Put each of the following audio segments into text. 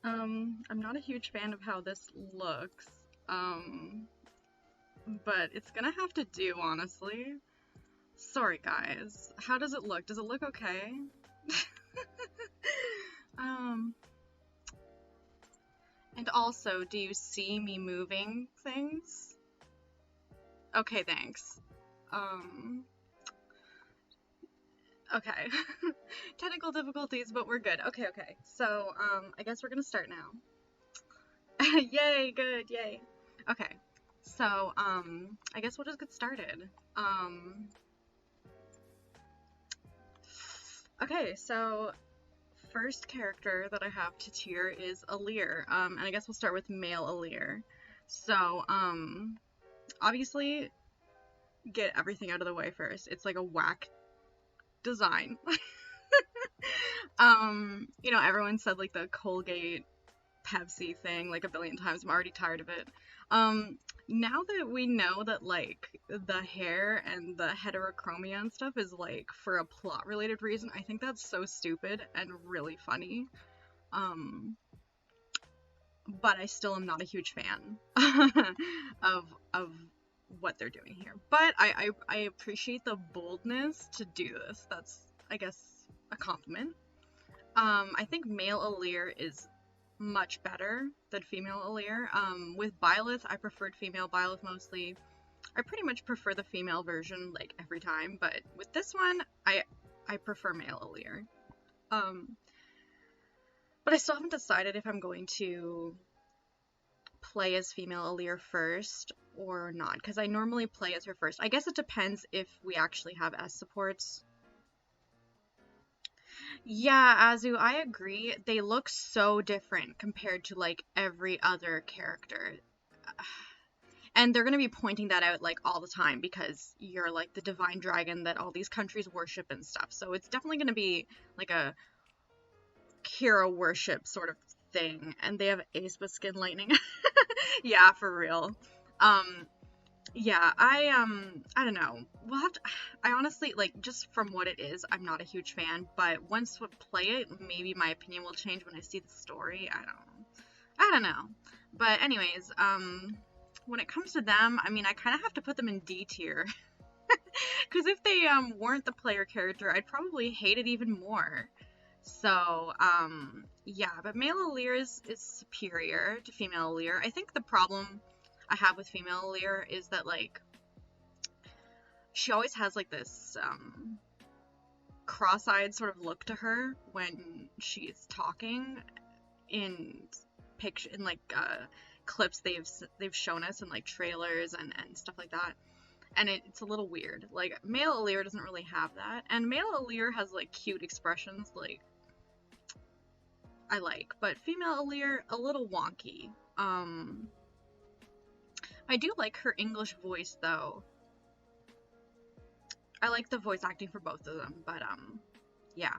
I'm not a huge fan of how this looks, but it's gonna have to do, honestly. Sorry, guys. How does it look? Does it look okay? um, and also, do you see me moving things? Okay, thanks. Okay. Technical difficulties, but we're good. Okay, okay. So, I guess we're gonna start now. Yay, good, yay. Okay. So, I guess we'll just get started. Okay, so first character that I have to cheer is Alear. And I guess we'll start with male Alear. So, obviously, get everything out of the way first. It's like a whack design. You know, everyone said like the Colgate Pepsi thing like a billion times. I'm already tired of it. Now that we know that like the hair and the heterochromia and stuff is like for a plot related reason, I think that's so stupid and really funny. But I still am not a huge fan of what they're doing here. But I appreciate the boldness to do this. That's, I guess, a compliment. I think male Alear is much better than female Alear. With Byleth, I preferred female Byleth mostly. I pretty much prefer the female version like every time, but with this one, I prefer male Alear. But I still haven't decided if I'm going to play as female Alear first or not, because I normally play as her first. I guess it depends if we actually have S supports. Yeah, Azu, I agree. They look so different compared to like every other character. And they're going to be pointing that out like all the time because you're like the divine dragon that all these countries worship and stuff. So it's definitely going to be like a hero worship sort of thing. And they have Aespa skin lightning. Yeah, for real. Yeah, I don't know. We'll have to, I honestly, like, just from what it is, I'm not a huge fan, but once we play it, maybe my opinion will change when I see the story. I don't know. But anyways, when it comes to them, I mean, I kind of have to put them in D tier. Because if they, weren't the player character, I'd probably hate it even more. So, yeah, but male Alear is superior to female Alear. I think the problem I have with female Alear is that, like, she always has, like, this, cross-eyed sort of look to her when she's talking in clips they've shown us in, like, trailers and stuff like that. And it's a little weird. Like, male Alear doesn't really have that. And male Alear has, like, cute expressions, like, I like. But female Alear, a little wonky. I do like her English voice, though. I like the voice acting for both of them, but, yeah.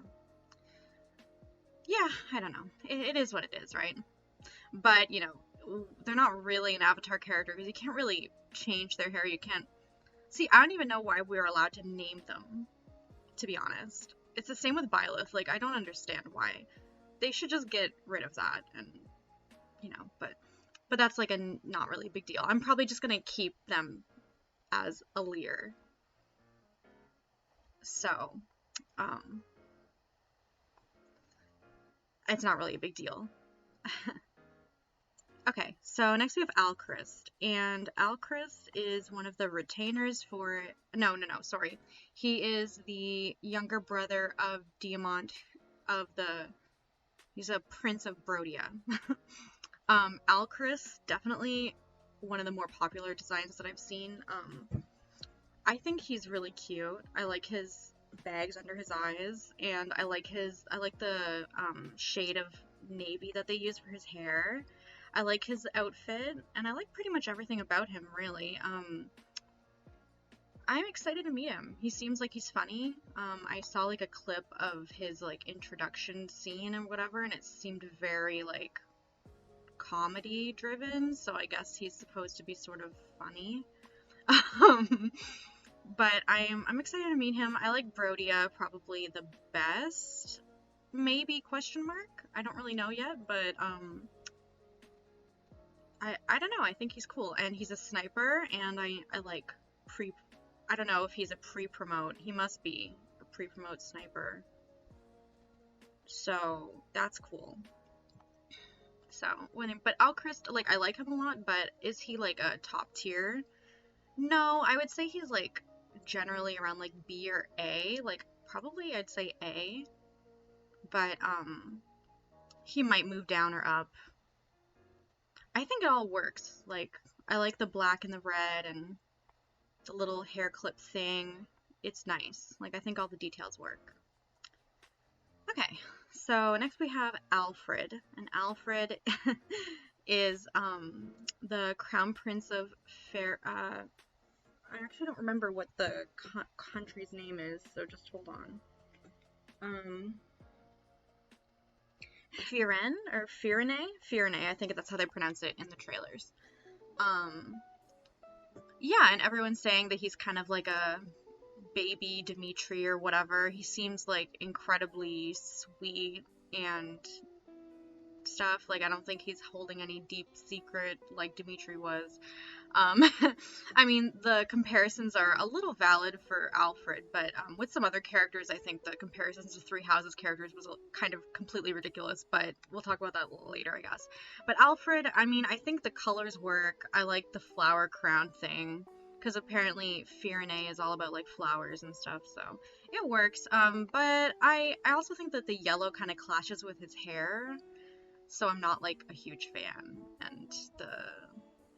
Yeah, I don't know. It is what it is, right? But, you know, they're not really an Avatar character, because you can't really change their hair, you can't... See, I don't even know why we're allowed to name them, to be honest. It's the same with Byleth, like, I don't understand why. They should just get rid of that, and, you know, but that's, like, a not really big deal. I'm probably just gonna keep them as Alear. So, it's not really a big deal. Okay, so next we have Alchrist, and Alchrist is one of the retainers for... No, sorry. He is the younger brother of Diamant, he's a prince of Brodia. Alchrist, definitely one of the more popular designs that I've seen. I think he's really cute. I like his bags under his eyes, and I like the shade of navy that they use for his hair. I like his outfit, and I like pretty much everything about him, really. I'm excited to meet him. He seems like he's funny. I saw like a clip of his like introduction scene and whatever, and it seemed very like comedy driven, so I guess he's supposed to be sort of funny. But I'm excited to meet him. I like Brodia probably the best. maybe question mark. I don't really know yet, but I don't know. I think he's cool, and he's a sniper, and I like pre. I don't know if he's a pre-promote. He must be a pre-promote sniper. So that's cool. So but Alchrist, like I like him a lot, but is he like a top tier? No, I would say he's like generally around like B or A. Like probably I'd say A, but he might move down or up. I think it all works. Like I like the black and the red and the little hair clip thing. It's nice. Like I think all the details work. Okay, so next we have Alfred, and Alfred is the Crown Prince of Fair. I actually don't remember what the country's name is, so just hold on. Firen or Firene? Firene, I think that's how they pronounce it in the trailers. Yeah, and everyone's saying that he's kind of like a baby Dimitri or whatever. He seems like incredibly sweet and stuff. Like I don't think he's holding any deep secret like Dimitri was. I mean, the comparisons are a little valid for Alfred, but with some other characters, I think the comparisons to Three Houses characters was kind of completely ridiculous, but we'll talk about that a little later, I guess. But Alfred, I mean, I think the colors work. I like the flower crown thing, because apparently Firene is all about, like, flowers and stuff, so it works. But I also think that the yellow kind of clashes with his hair, so I'm not, like, a huge fan, and the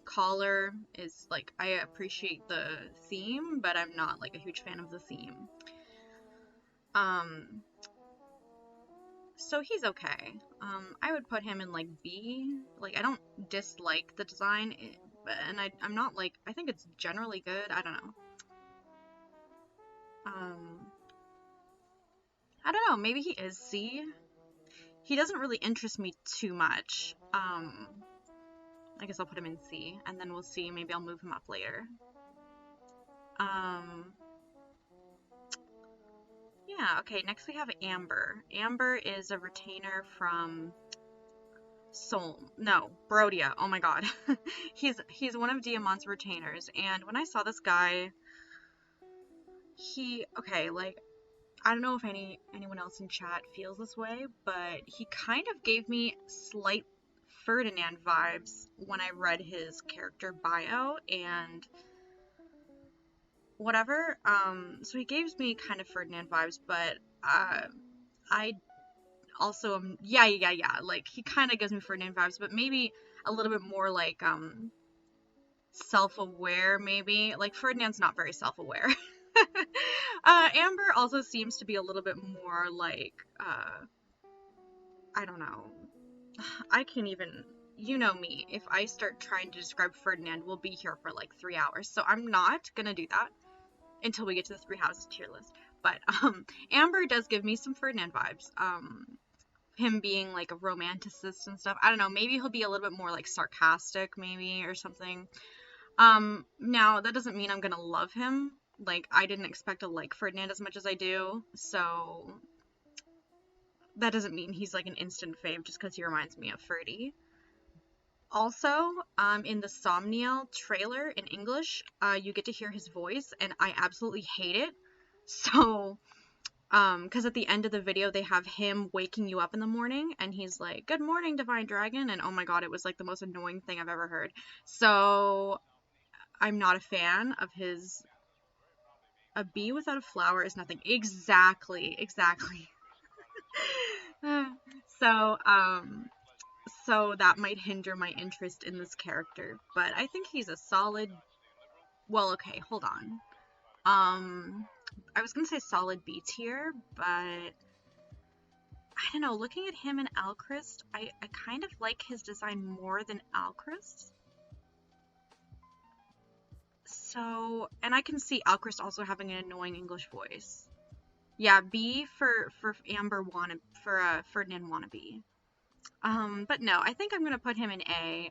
collar is like, I appreciate the theme, but I'm not like a huge fan of the theme. So he's okay. I would put him in like B. Like I don't dislike the design, and I'm not like, I think it's generally good. I don't know. I don't know, maybe he is C. He doesn't really interest me too much. I guess I'll put him in C, and then we'll see. Maybe I'll move him up later. Yeah, okay, next we have Amber. Amber is a retainer from Brodia. Oh my god. he's one of Diamant's retainers, and when I saw this guy, like, I don't know if anyone else in chat feels this way, but he kind of gave me slight Ferdinand vibes when I read his character bio and whatever. So he gives me kind of Ferdinand vibes, but I also am, yeah, like he kind of gives me Ferdinand vibes, but maybe a little bit more like self-aware, maybe. Like Ferdinand's not very self-aware. Amber also seems to be a little bit more like I don't know. I can't even, you know me, if I start trying to describe Ferdinand, we'll be here for like 3 hours, so I'm not gonna do that until we get to the Three Houses tier list. But Amber does give me some Ferdinand vibes. Him being like a romanticist and stuff. I don't know, maybe he'll be a little bit more like sarcastic maybe or something. Now that doesn't mean I'm gonna love him. Like I didn't expect to like Ferdinand as much as I do, so that doesn't mean he's like an instant fave just because he reminds me of Ferdy. Also, in the Somniel trailer in English, you get to hear his voice, and I absolutely hate it. So, because at the end of the video, they have him waking you up in the morning, and he's like, "Good morning, Divine Dragon," and oh my god, it was like the most annoying thing I've ever heard. So, I'm not a fan of his... A bee without a flower is nothing. Exactly. So that might hinder my interest in this character, but I think he's a solid... Well, okay, hold on. I was gonna say solid B tier, but I don't know, looking at him and Alchrist, I kind of like his design more than Alchrist. So, and I can see Alchrist also having an annoying English voice. Yeah, B for Amber for Ferdinand wannabe. But no, I think I'm gonna put him in A.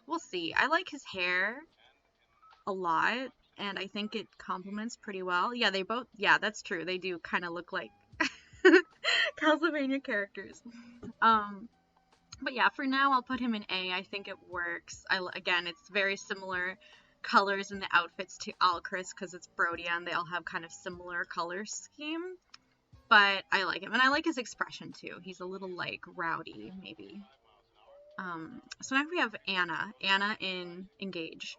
We'll see. I like his hair a lot, and I think it complements pretty well. Yeah, they both, yeah, that's true. They do kind of look like Castlevania characters. But yeah, for now I'll put him in A. I think it works. Again, it's very similar colors in the outfits to Alchris because it's Brodia and they all have kind of similar color scheme. But I like him, and I like his expression too. He's a little like rowdy, maybe. So now we have Anna. Anna in Engage.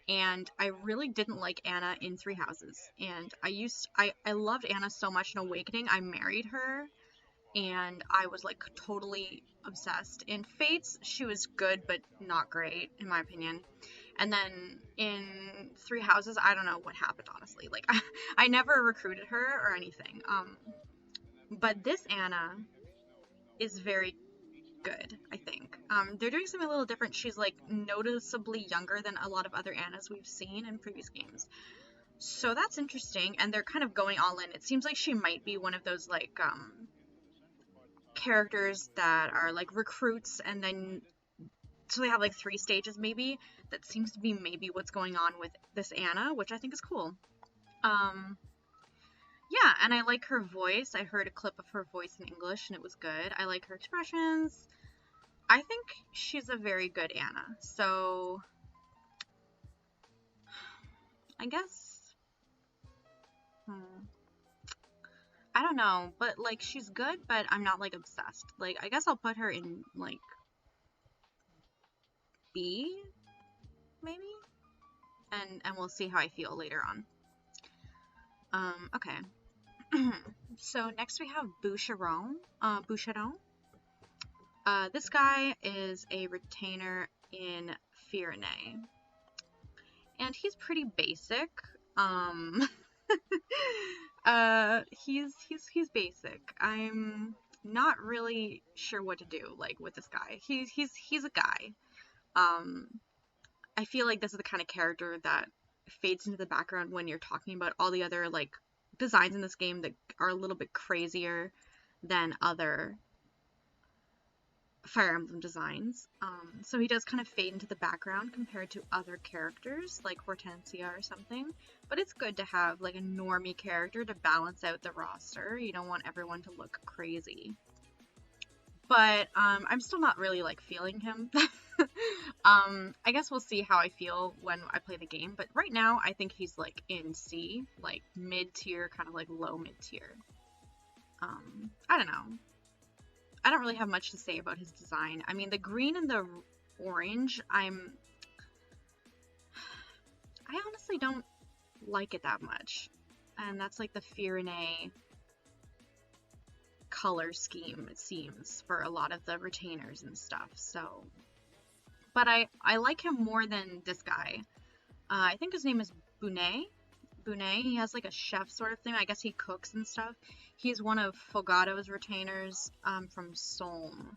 And I really didn't like Anna in Three Houses. And I loved Anna so much in Awakening. I married her and I was like totally obsessed. In Fates, she was good but not great in my opinion. And then in Three Houses, I don't know what happened honestly. Like I never recruited her or anything. But this Anna is very good, I think. They're doing something a little different. She's like noticeably younger than a lot of other Annas we've seen in previous games. So that's interesting, and they're kind of going all in. It seems like she might be one of those like characters that are like recruits, and then so they have like 3 stages maybe. That seems to be maybe what's going on with this Anna, which I think is cool. Yeah, and I like her voice. I heard a clip of her voice in English, and it was good. I like her expressions. I think she's a very good Anna. So I guess I don't know, but like she's good, but I'm not like obsessed. Like I guess I'll put her in like B maybe, and we'll see how I feel later on. Okay. So next we have Boucheron. Boucheron. This guy is a retainer in FIRE EMBLEM. And he's pretty basic. He's basic. I'm not really sure what to do like with this guy. He's a guy. I feel like this is the kind of character that fades into the background when you're talking about all the other like designs in this game that are a little bit crazier than other Fire Emblem designs. So he does kind of fade into the background compared to other characters like Hortensia or something. But it's good to have like a normie character to balance out the roster. You don't want everyone to look crazy. But I'm still not really like feeling him. I guess we'll see how I feel when I play the game. But right now I think he's like in C, like mid-tier, kind of like low mid-tier. I don't know. I don't really have much to say about his design. I mean, the green and the orange, I honestly don't like it that much. And that's like the FIRE EMBLEM color scheme, it seems, for a lot of the retainers and stuff. So, but I like him more than this guy. I think his name is Bunet. He has like a chef sort of thing. I guess he cooks and stuff. He's one of Fogato's retainers from Solm.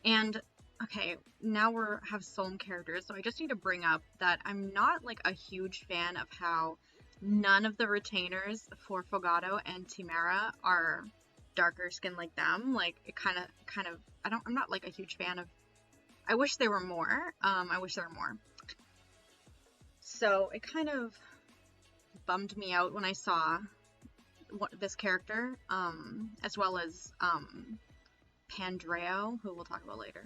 And okay, now we have Solm characters, so I just need to bring up that I'm not like a huge fan of how none of the retainers for Fogato and Timerra are darker skin like them. Like it kind of I'm not like a huge fan of. I wish there were more. So it kind of bummed me out when I saw this character, as well as Pandreo, who we'll talk about later.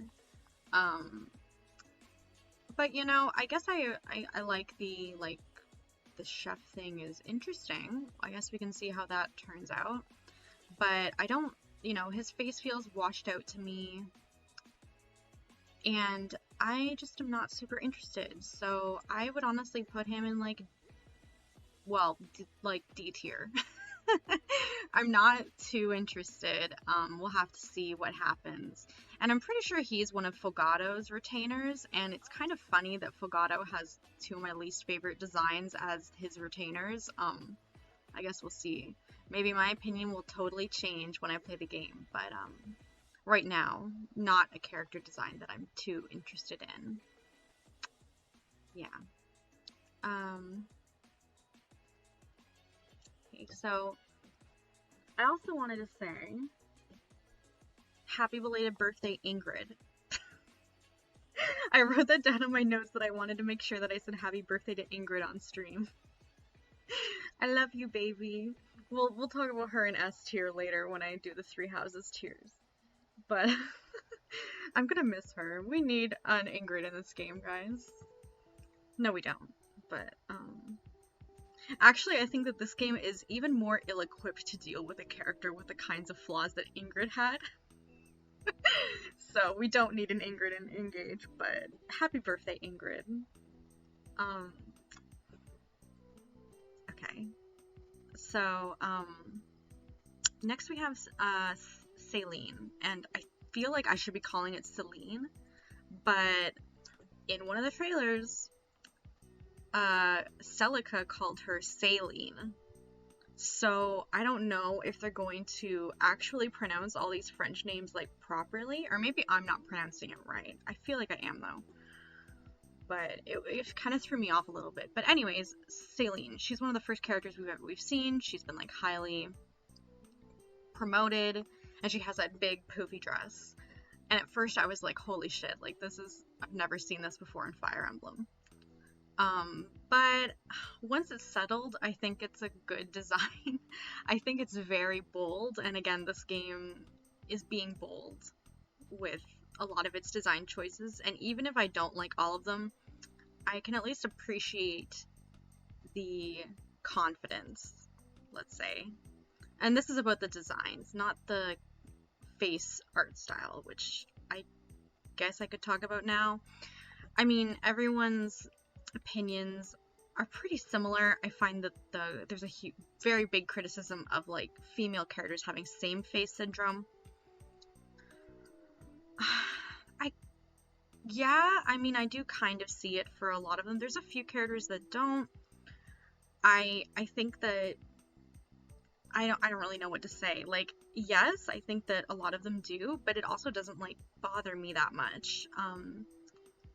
But you know, I guess I like the chef thing is interesting. I guess we can see how that turns out. But I don't, you know, his face feels washed out to me, and I just am not super interested. So I would honestly put him in like, well, like D tier. I'm not too interested. We'll have to see what happens. And I'm pretty sure he's one of Fogato's retainers, and it's kind of funny that Fogato has 2 of my least favorite designs as his retainers. I guess we'll see. Maybe my opinion will totally change when I play the game, but right now, not a character design that I'm too interested in. Yeah. Okay, so I also wanted to say happy belated birthday, Ingrid. I wrote that down in my notes that I wanted to make sure that I said happy birthday to Ingrid on stream. I love you, baby. We'll talk about her in S tier later when I do the Three Houses tiers. But I'm gonna miss her. We need an Ingrid in this game, guys. No, we don't. But actually, I think that this game is even more ill-equipped to deal with a character with the kinds of flaws that Ingrid had. So we don't need an Ingrid in Engage, but happy birthday, Ingrid. Okay. So, next we have Celine, and I feel like I should be calling it Celine, but in one of the trailers, Celica called her Saline. So I don't know if they're going to actually pronounce all these French names like properly, or maybe I'm not pronouncing it right. I feel like I am though. But it kind of threw me off a little bit. But anyways, Celine, she's one of the first characters we've seen. She's been like highly promoted, and she has that big poofy dress. And at first I was like, holy shit, like I've never seen this before in Fire Emblem. But once it's settled, I think it's a good design. I think it's very bold, and again, this game is being bold with a lot of its design choices, and even if I don't like all of them, I can at least appreciate the confidence, let's say. And this is about the designs, not the face art style, which I guess I could talk about now. I mean, everyone's opinions are pretty similar. I find that there's a very big criticism of like female characters having same face syndrome. I mean, I do kind of see it for a lot of them. There's a few characters that don't. I think that I don't really know what to say. Like, yes, I think that a lot of them do, but it also doesn't like bother me that much.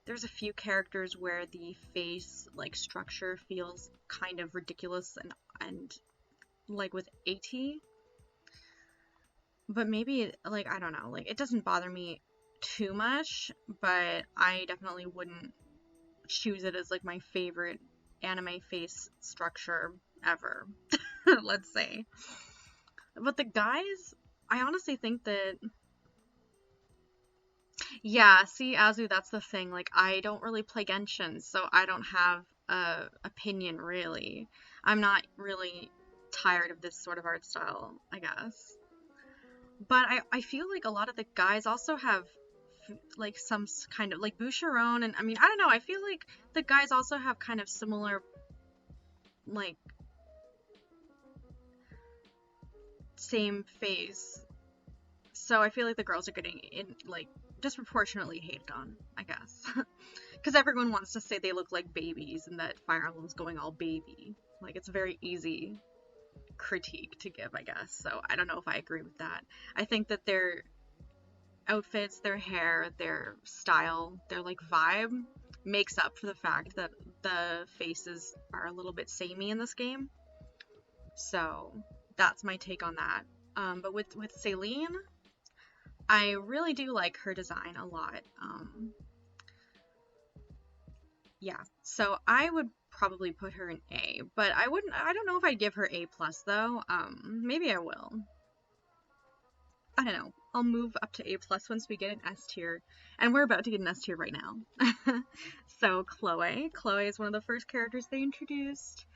There's a few characters where the face like structure feels kind of ridiculous and like with Etie. But maybe like I don't know, like it doesn't bother me too much, but I definitely wouldn't choose it as like my favorite anime face structure ever. Let's say. But the guys, I honestly think that yeah, see, Azu, that's the thing. Like, I don't really play Genshin, so I don't have a opinion, really. I'm not really tired of this sort of art style, I guess. But I feel like a lot of the guys also have, like, some kind of, like, Boucheron, and, I mean, I don't know, I feel like the guys also have kind of similar, like, same face. So I feel like the girls are getting, like, disproportionately hated on, I guess. Because everyone wants to say they look like babies and that Fire Emblem's going all baby. Like, it's a very easy critique to give, I guess. So I don't know if I agree with that. I think that their outfits, their hair, their style, their, like, vibe makes up for the fact that the faces are a little bit samey in this game. So that's my take on that. But with Celine, I really do like her design a lot. Yeah, so I would probably put her in A, but I don't know if I'd give her A plus though. Maybe I will. I don't know. I'll move up to A plus once we get an S tier, and we're about to get an S tier right now. So Chloe is one of the first characters they introduced,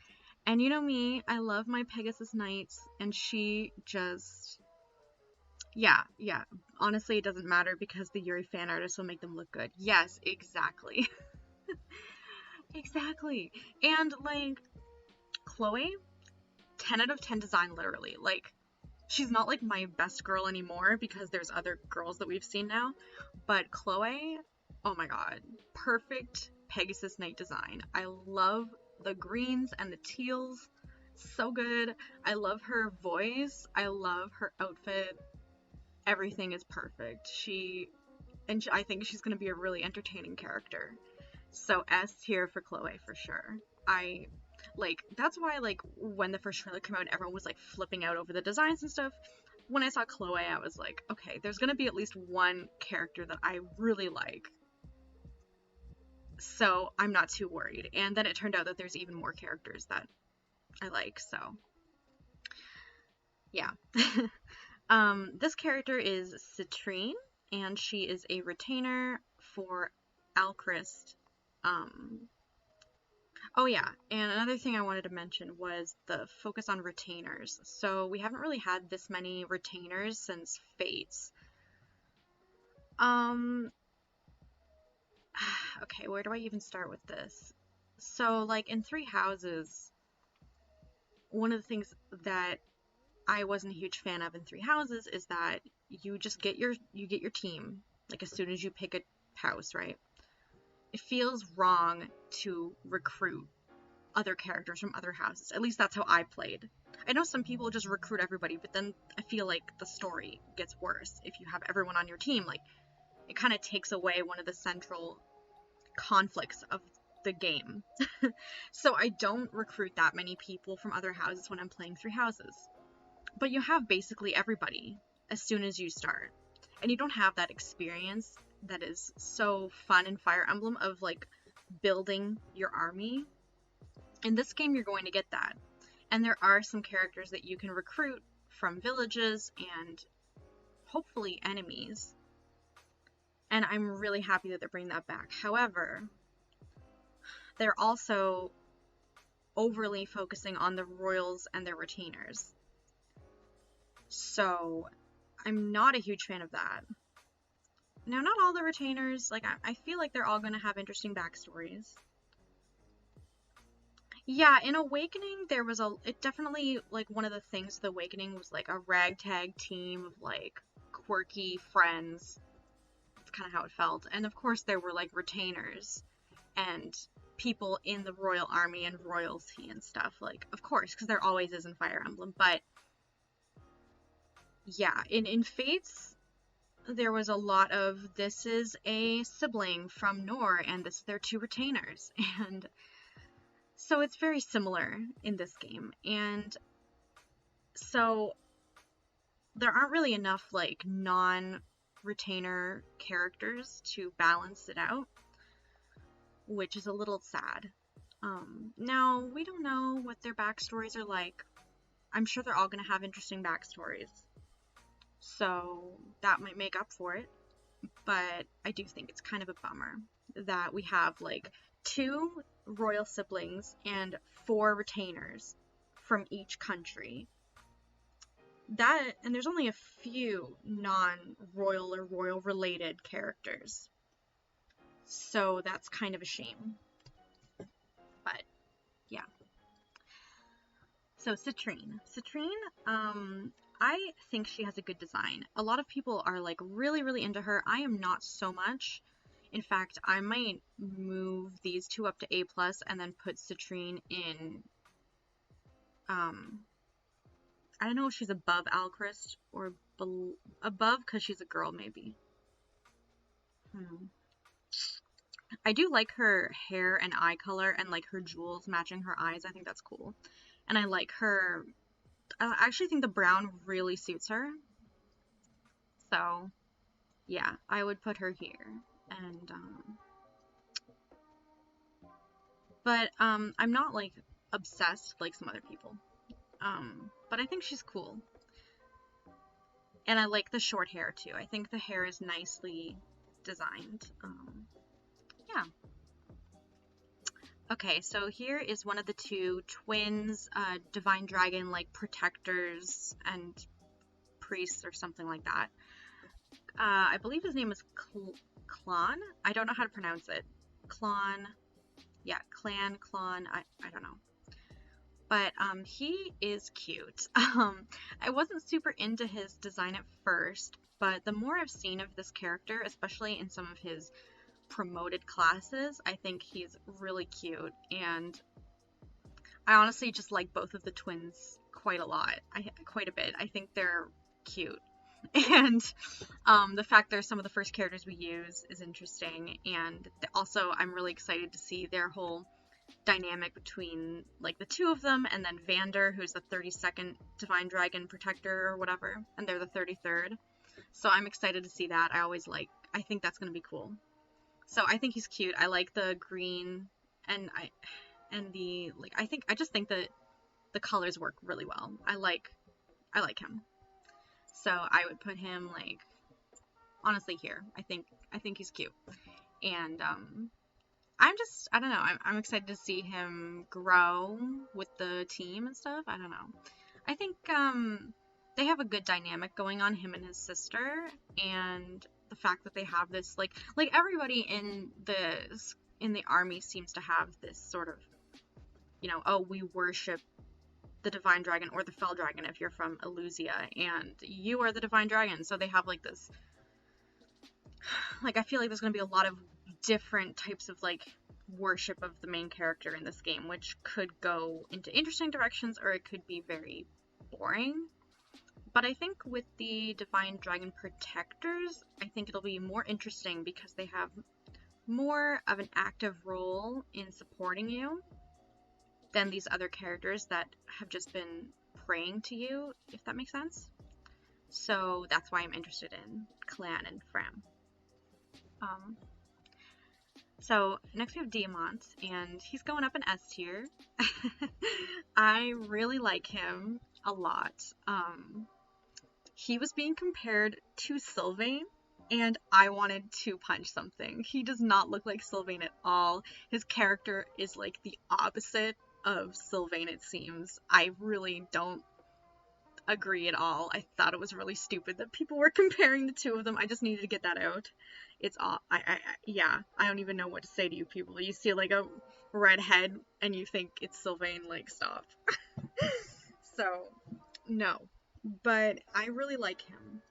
and you know me, I love my Pegasus Knights, and she just, yeah. Honestly, it doesn't matter because the Yuri fan artist will make them look good. Yes, exactly. Exactly. And, like, Chloe, 10 out of 10 design, literally. Like, she's not, like, my best girl anymore because there's other girls that we've seen now. But Chloe, oh my god. Perfect Pegasus Knight design. I love the greens and the teals. So good. I love her voice. I love her outfit. Everything is perfect. I think she's going to be a really entertaining character. So S tier for Chloe for sure. That's why, like, when the first trailer came out, everyone was, like, flipping out over the designs and stuff. When I saw Chloe, I was like, okay, there's gonna be at least one character that I really like. So I'm not too worried. And then it turned out that there's even more characters that I like, so. Yeah. This character is Citrine, and she is a retainer for Alchrist. Um, oh yeah, and another thing I wanted to mention was the focus on retainers. So we haven't really had this many retainers since Fates. Um, okay, where do I even start with this? So, like, in Three Houses, one of the things that I wasn't a huge fan of in Three Houses is that you just get your team like as soon as you pick a house, right? It feels wrong to recruit other characters from other houses. At least that's how I played. I know some people just recruit everybody, but then I feel like the story gets worse if you have everyone on your team. Like, it kind of takes away one of the central conflicts of the game. So I don't recruit that many people from other houses when I'm playing Three Houses. But you have basically everybody as soon as you start. And you don't have that experience that is so fun in Fire Emblem of like building your army. In this game, you're going to get that. And there are some characters that you can recruit from villages and hopefully enemies. And I'm really happy that they're bringing that back. However, they're also overly focusing on the royals and their retainers. So I'm not a huge fan of that. Now, not all the retainers, like, I feel like they're all going to have interesting backstories. Yeah, in Awakening, there was it definitely, like, one of the things of the Awakening was, like, a ragtag team of, like, quirky friends. That's kind of how it felt. And, of course, there were, like, retainers and people in the royal army and royalty and stuff, like, of course, because there always is in Fire Emblem, but yeah, in Fates, there was a lot of this is a sibling from Nor and this is their two retainers, and so it's very similar in this game. And so there aren't really enough like non-retainer characters to balance it out, which is a little sad. Now we don't know what their backstories are like. I'm sure they're all going to have interesting backstories, so that might make up for it. But I do think it's kind of a bummer that we have like 2 royal siblings and 4 retainers from each country. And there's only a few non-royal or royal related characters. So that's kind of a shame. But yeah. So Citrine. I think she has a good design. A lot of people are like really, really into her. I am not so much. In fact, I might move these 2 up to A+, and then put Citrine in, I don't know if she's above Alchrist or above because she's a girl, maybe. I do like her hair and eye color and like her jewels matching her eyes. I think that's cool. And I like her, I actually think the brown really suits her. So, yeah, I would put her here. And, but I'm not like obsessed like some other people. But I think she's cool. And I like the short hair too. I think the hair is nicely designed. Yeah. Okay, so here is one of the 2 twins, divine dragon like protectors and priests or something like that. I believe his name is Klon. I don't know how to pronounce it. Klon. Yeah, Klon. I don't know. But he is cute. I wasn't super into his design at first, but the more I've seen of this character, especially in some of his promoted classes, I think he's really cute, and I honestly just like both of the twins quite a lot. Quite a bit. I think they're cute. And the fact they're some of the first characters we use is interesting, and also I'm really excited to see their whole dynamic between like the 2 of them, and then Vander, who's the 32nd Divine Dragon Protector or whatever, and they're the 33rd. So I'm excited to see that. I think that's going to be cool. So I think he's cute. I like the green, and I just think that the colors work really well. I like I like him. So I would put him, like, honestly here. I think he's cute. And I don't know, I'm excited to see him grow with the team and stuff. I don't know. I think they have a good dynamic going on, him and his sister, and the fact that they have this like everybody in the army seems to have this sort of, you know, oh, we worship the divine dragon or the fell dragon if you're from Elusia, and you are the divine dragon. So they have like this, like, I feel like there's going to be a lot of different types of like worship of the main character in this game, which could go into interesting directions or it could be very boring. But I think with the divine dragon protectors, I think it'll be more interesting because they have more of an active role in supporting you than these other characters that have just been praying to you, if that makes sense. So that's why I'm interested in Clan and Fram. So next we have Diamant, and he's going up in S tier. I really like him a lot. He was being compared to Sylvain, and I wanted to punch something. He does not look like Sylvain at all. His character is like the opposite of Sylvain, it seems. I really don't agree at all. I thought it was really stupid that people were comparing the two of them. I just needed to get that out. It's all, yeah, I don't even know what to say to you people. You see like a redhead and you think it's Sylvain, like, stop. So, no. But I really like him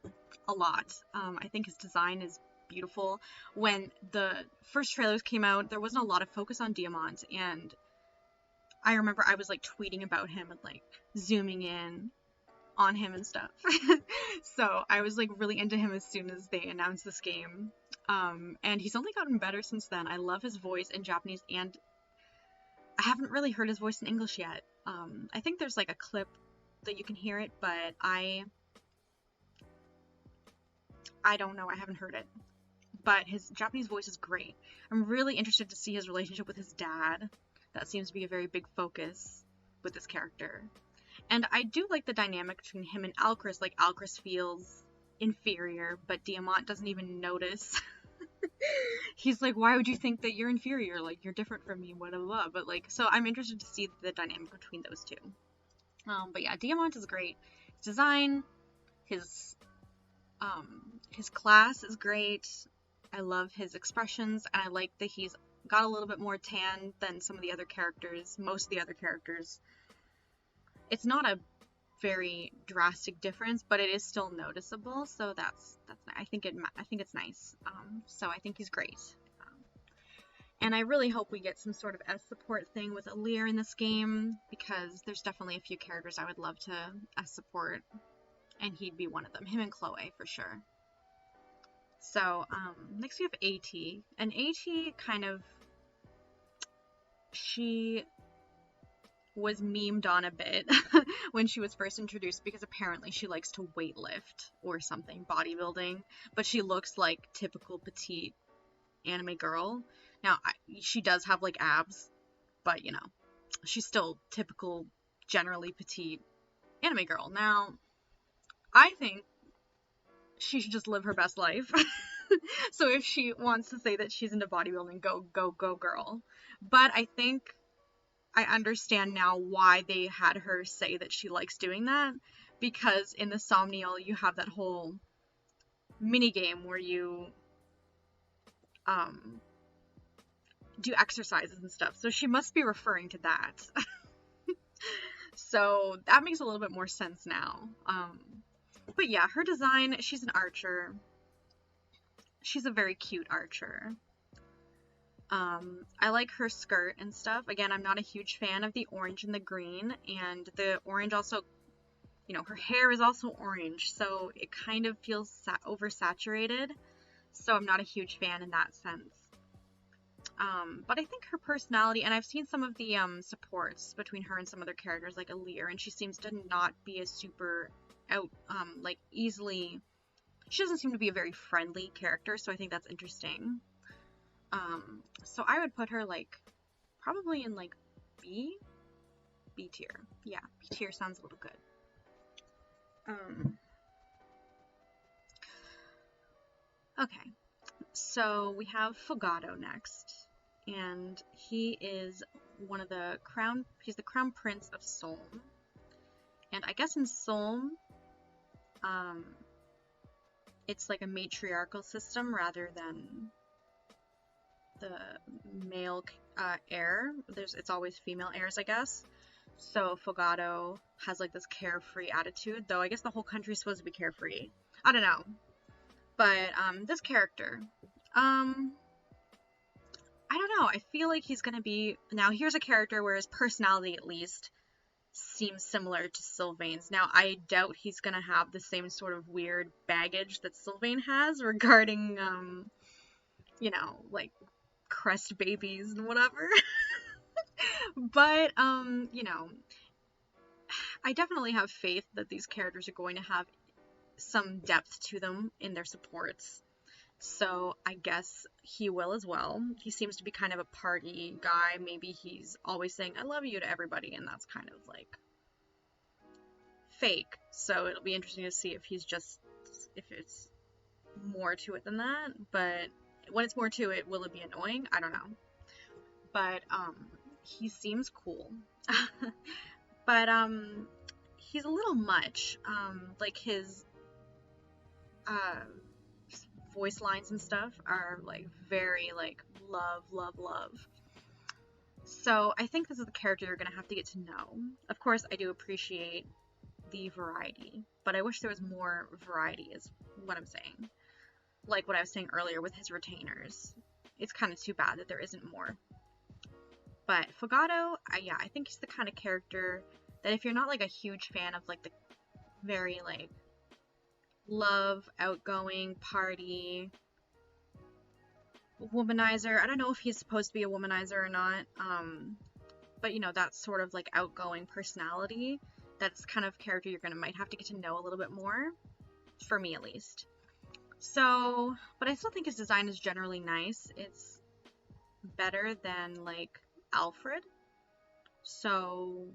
a lot. I think his design is beautiful. When the first trailers came out, there wasn't a lot of focus on Diamant, and I remember I was like tweeting about him and like zooming in on him and stuff. So I was like really into him as soon as they announced this game. And he's only gotten better since then. I love his voice in Japanese, and I haven't really heard his voice in English yet. I think there's like a clip that you can hear it, but I don't know, I haven't heard it. But his Japanese voice is great. I'm really interested to see his relationship with his dad. That seems to be a very big focus with this character. And I do like the dynamic between him and Alcris. Like, Alcris feels inferior, but Diamant doesn't even notice. He's like, why would you think that you're inferior? Like, you're different from me, blah, blah, blah. But, like, so I'm interested to see the dynamic between those two. But yeah, Diamant is great. His design, his class is great. I love his expressions, and I like that he's got a little bit more tan than some of the other characters, most of the other characters. It's not a very drastic difference, but it is still noticeable, so that's I think it's nice. So I think he's great. And I really hope we get some sort of S support thing with Alear in this game, because there's definitely a few characters I would love to S support, and he'd be one of them. Him and Chloe, for sure. So, next we have Etie. And Etie kind of, she was memed on a bit when she was first introduced, because apparently she likes to weightlift or something, bodybuilding, but she looks like typical petite anime girl. Now, she does have like abs, but you know, she's still typical, generally petite anime girl. Now, I think she should just live her best life. So if she wants to say that she's into bodybuilding, go girl. But I think I understand now why they had her say that she likes doing that, because in the Somnial you have that whole mini game where you do exercises and stuff, so she must be referring to that. So that makes a little bit more sense now. But yeah, her design, she's an archer. She's a very cute archer. I like her skirt and stuff. Again, I'm not a huge fan of the orange and the green, and the orange also, you know, her hair is also orange, so it kind of feels oversaturated, so I'm not a huge fan in that sense. But I think her personality, and I've seen some of the supports between her and some other characters like Alear, and she seems to not be a super like easily, she doesn't seem to be a very friendly character, so I think that's interesting. So I would put her like probably in like B tier. Yeah, B tier sounds a little good. Um, okay, so we have Fogado next, and he is he's the crown prince of Solm. And I guess in Solm, um, it's like a matriarchal system rather than the male heir. It's always female heirs, I guess. So Fogado has like this carefree attitude, though I guess the whole country's supposed to be carefree. I don't know. But this character, I don't know. I feel like he's gonna be, now here's a character where his personality at least seems similar to Sylvain's. Now I doubt he's gonna have the same sort of weird baggage that Sylvain has regarding you know, like crest babies and whatever. But you know, I definitely have faith that these characters are going to have some depth to them in their supports. So I guess he will as well. He seems to be kind of a party guy. Maybe he's always saying I love you to everybody, and that's kind of like fake. So it'll be interesting to see if it's more to it than that. But when it's more to it, will it be annoying? I don't know. But he seems cool. But he's a little much. Like his voice lines and stuff are like very like love, love, love. So I think this is the character you're gonna have to get to know. Of course, I do appreciate the variety, but I wish there was more variety is what I'm saying. Like what I was saying earlier with his retainers. It's kind of too bad that there isn't more. But Fogado, yeah, I think he's the kind of character that if you're not like a huge fan of like the very like love, outgoing, party, womanizer, I don't know if he's supposed to be a womanizer or not, but you know, that sort of like outgoing personality, that's kind of character you're might have to get to know a little bit more, for me at least. So, but I still think his design is generally nice. It's better than like Alfred. So,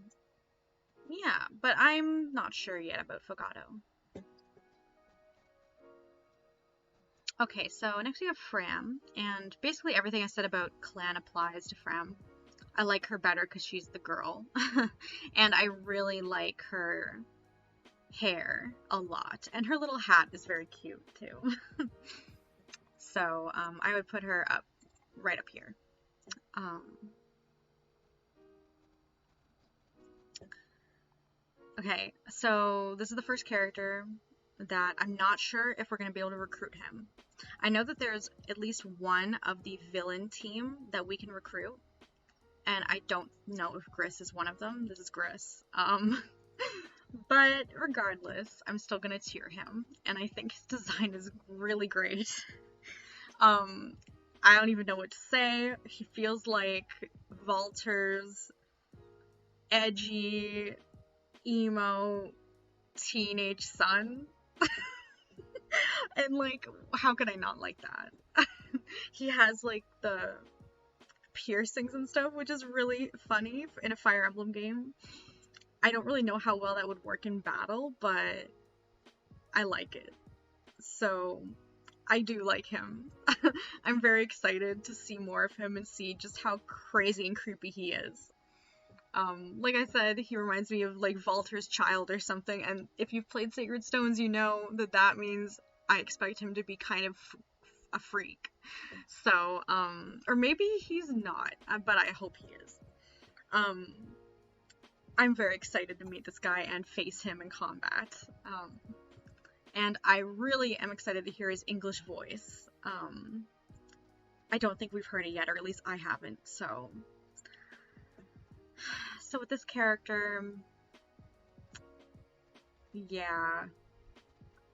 yeah, but I'm not sure yet about Fogado. Okay, so next we have Fram, and basically everything I said about Clan applies to Fram. I like her better because she's the girl, and I really like her hair a lot, and her little hat is very cute too. So I would put her up, right up here. Okay, so this is the first character that I'm not sure if we're going to be able to recruit him. I know that there's at least one of the villain team that we can recruit, and I don't know if Gris is one of them. This is Gris. But regardless, I'm still gonna cheer him, and I think his design is really great. I don't even know what to say. He feels like Valter's edgy, emo, teenage son. And like, how could I not like that? He has like the piercings and stuff, which is really funny in a Fire Emblem game. I don't really know how well that would work in battle, but I like it. So I do like him. I'm very excited to see more of him and see just how crazy and creepy he is. Like I said, he reminds me of like Valter's child or something, and if you've played Sacred Stones, you know that that means I expect him to be kind of a freak. So, or maybe he's not, but I hope he is. I'm very excited to meet this guy and face him in combat. And I really am excited to hear his English voice. I don't think we've heard it yet, or at least I haven't, so with this character, yeah,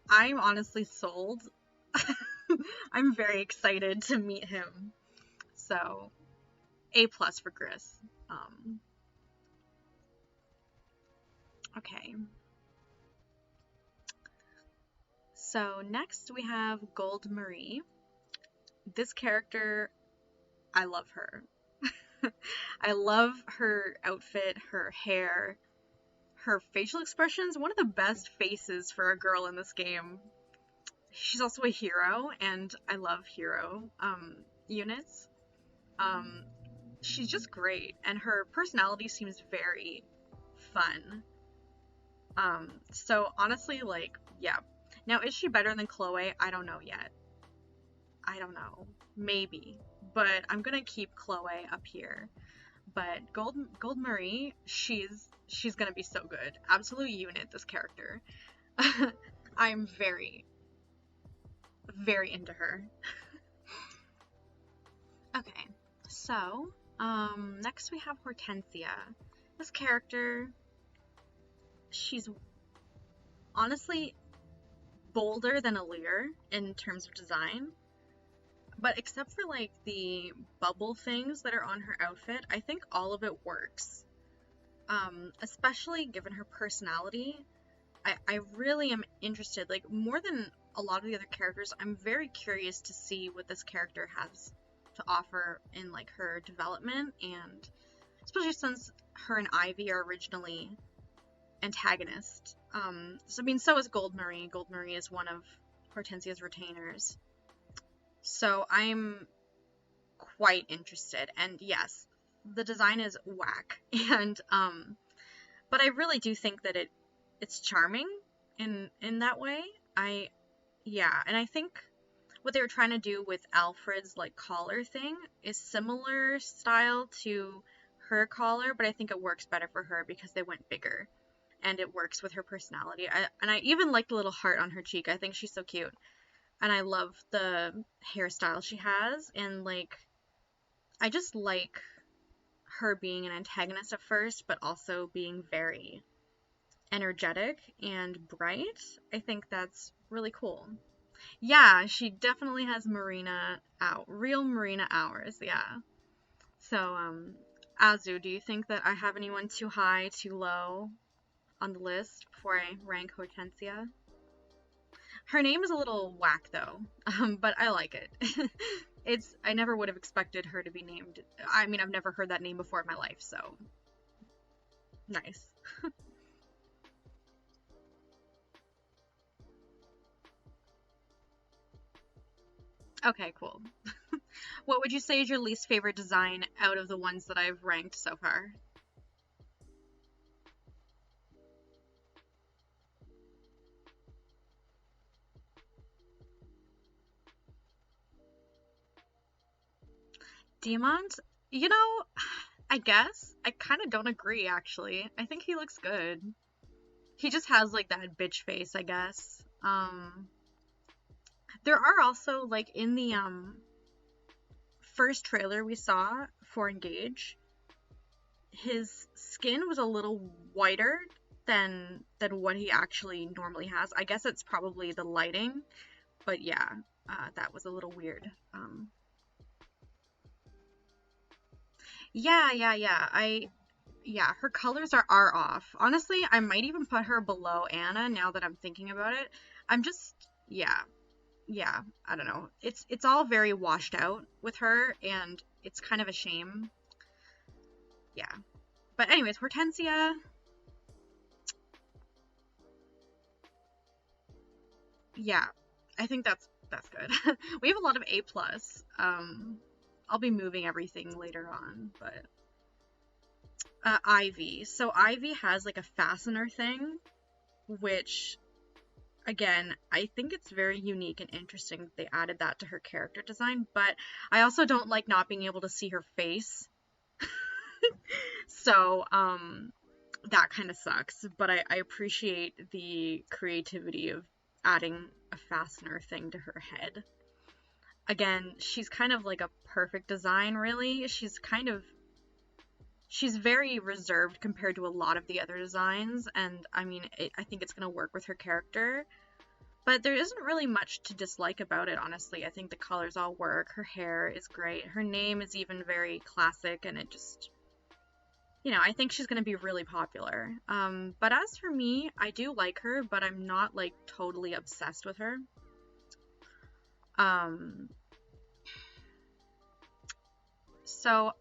I'm honestly sold. I'm very excited to meet him. So, A+ for Gris. Okay. So next we have Gold Marie. This character, I love her. I love her outfit, her hair, her facial expressions, one of the best faces for a girl in this game. She's also a hero, and I love hero units. Um, she's just great, and her personality seems very fun. So honestly, like, yeah. Now, is she better than Chloe? I don't know yet. I don't know. Maybe. But I'm gonna keep Chloe up here. But Gold Marie, she's gonna be so good. Absolute unit, this character. I'm very, very into her. Okay, so, next we have Hortensia. This character, she's honestly bolder than Alear in terms of design. But except for like the bubble things that are on her outfit, I think all of it works. Especially given her personality. I really am interested, like more than a lot of the other characters, I'm very curious to see what this character has to offer in like her development, and especially since her and Ivy are originally antagonists. So I mean, so is Gold Marie. Gold Marie is one of Hortensia's retainers. So I'm quite interested, and yes, the design is whack, and but I really do think that it's charming in that way. Yeah, and I think what they were trying to do with Alfred's like collar thing is similar style to her collar, but I think it works better for her because they went bigger, and it works with her personality. And I even like the little heart on her cheek. I think she's so cute. And I love the hairstyle she has, and like I just like her being an antagonist at first, but also being very energetic and bright. I think that's really cool. Yeah, she definitely has real Marina hours, yeah. So, Azu, do you think that I have anyone too high, too low on the list before I rank Hortensia? Her name is a little whack though, but I like it. I never would have expected her to be named. I mean, I've never heard that name before in my life, so nice. Okay, cool. What would you say is your least favorite design out of the ones that I've ranked so far? Demons? You know, I guess. I kind of don't agree, actually. I think he looks good. He just has, like, that bitch face, I guess. There are also, like, in the, first trailer we saw for Engage, his skin was a little whiter than what he actually normally has. I guess it's probably the lighting, but yeah, that was a little weird. Yeah, her colors are off. Honestly, I might even put her below Anna now that I'm thinking about it. I'm just, yeah, yeah, I don't know. It's all very washed out with her, and it's kind of a shame. Yeah. But anyways, Hortensia, yeah, I think that's good. We have a lot of A plus. I'll be moving everything later on, but Ivy. So Ivy has like a fastener thing, which again, I think it's very unique and interesting that they added that to her character design, but I also don't like not being able to see her face. So, that kind of sucks, but I appreciate the creativity of adding a fastener thing to her head. Again, she's kind of like a perfect design, really. She's very reserved compared to a lot of the other designs, and I mean, I think it's going to work with her character. But there isn't really much to dislike about it, honestly. I think the colors all work. Her hair is great. Her name is even very classic, and it just, I think she's going to be really popular. But as for me, I do like her, but I'm not, like, totally obsessed with her. So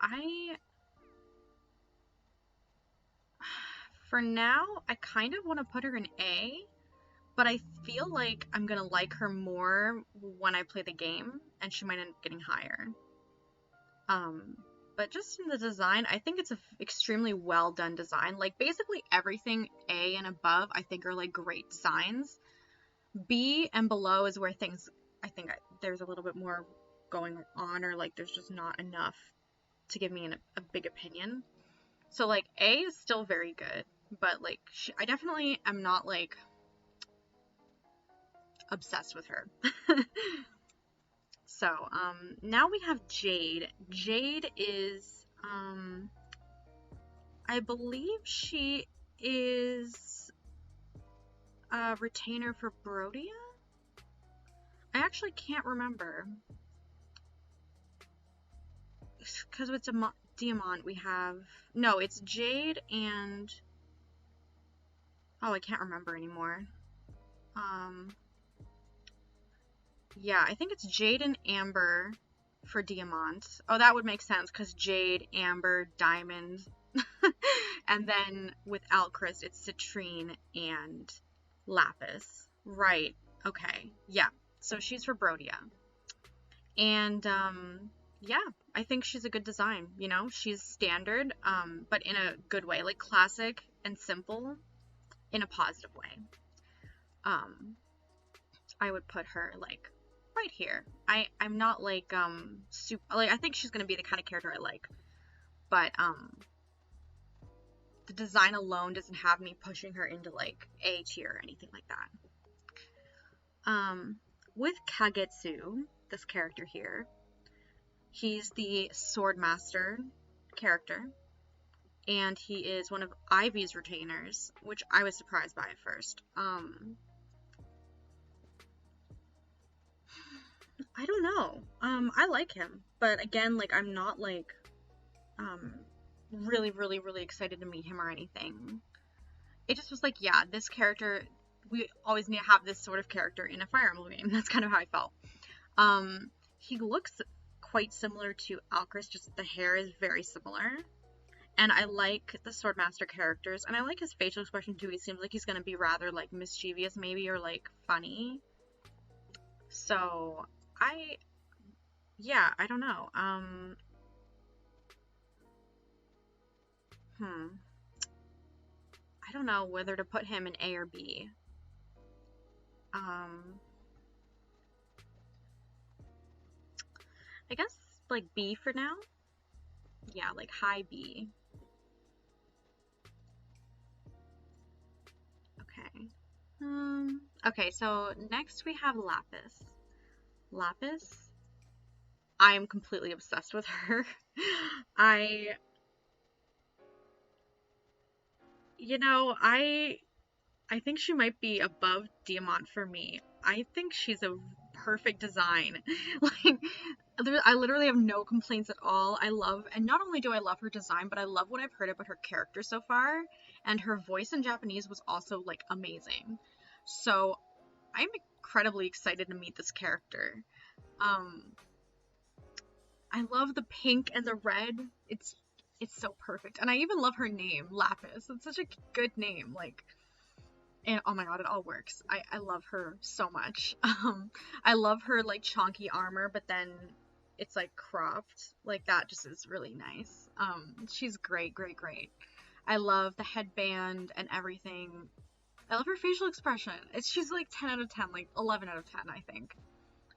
For now, I kind of want to put her in A, but I feel like I'm gonna like her more when I play the game, and she might end up getting higher. But just in the design, I think it's an extremely well done design. Like, basically everything A and above, I think, are like great designs. B and below is where things, I think there's a little bit more going on, or like there's just not enough to give me a big opinion. So like A is still very good, but like I definitely am not like obsessed with her. So now we have Jade. Jade is I believe she is a retainer for Brodia. I actually can't remember. Because with Diamant we have... No, it's Jade and... Oh, I can't remember anymore. Yeah, I think it's Jade and Amber for Diamant. Oh, that would make sense, because Jade, Amber, Diamond. And then with Alcryst, it's Citrine and Lapis. Right, okay. Yeah, so she's for Brodia. And, yeah, I think she's a good design, you know? She's standard, but in a good way. Like, classic and simple in a positive way. I would put her, like, right here. I'm not, like, super... Like, I think she's gonna be the kind of character I like. But, the design alone doesn't have me pushing her into, like, A tier or anything like that. With Kagetsu, this character here, he's the Swordmaster character, and he is one of Ivy's retainers, which I was surprised by at first. I don't know. I like him, but again, like, I'm not, like, really, really, really excited to meet him or anything. It just was like, yeah, this character, we always need to have this sort of character in a Fire Emblem game. That's kind of how I felt. He looks quite similar to Alcryst, just the hair is very similar. And I like the Swordmaster characters, and I like his facial expression too. He seems like he's gonna be rather, like, mischievous maybe, or, like, funny. So, yeah, I don't know. I don't know whether to put him in A or B. I guess, like, B for now? Yeah, like, high B. Okay. Okay, so next we have Lapis. Lapis, I am completely obsessed with her. You know, I think she might be above Diamant for me. I think she's a perfect design. Like, I literally have no complaints at all. And not only do I love her design, but I love what I've heard about her character so far. And her voice in Japanese was also, like, amazing. So, I'm incredibly excited to meet this character. I love the pink and the red. It's so perfect. And I even love her name, Lapis. It's such a good name. Like, and oh my god, it all works. I love her so much. I love her, like, chonky armor, but then it's, like, cropped. Like, that just is really nice. She's great, great, great. I love the headband and everything. I love her facial expression. She's like 10 out of 10, like 11 out of 10, I think.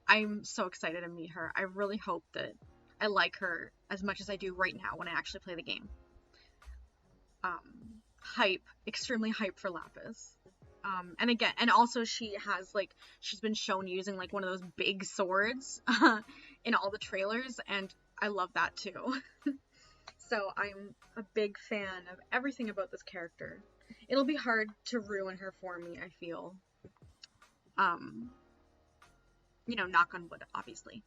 I'm so excited to meet her. I really hope that I like her as much as I do right now when I actually play the game. Hype. Extremely hype for Lapis. And again, and also she has, like, she's been shown using, like, one of those big swords in all the trailers, and I love that too. So I'm a big fan of everything about this character. It'll be hard to ruin her for me, I feel. You know, knock on wood, obviously.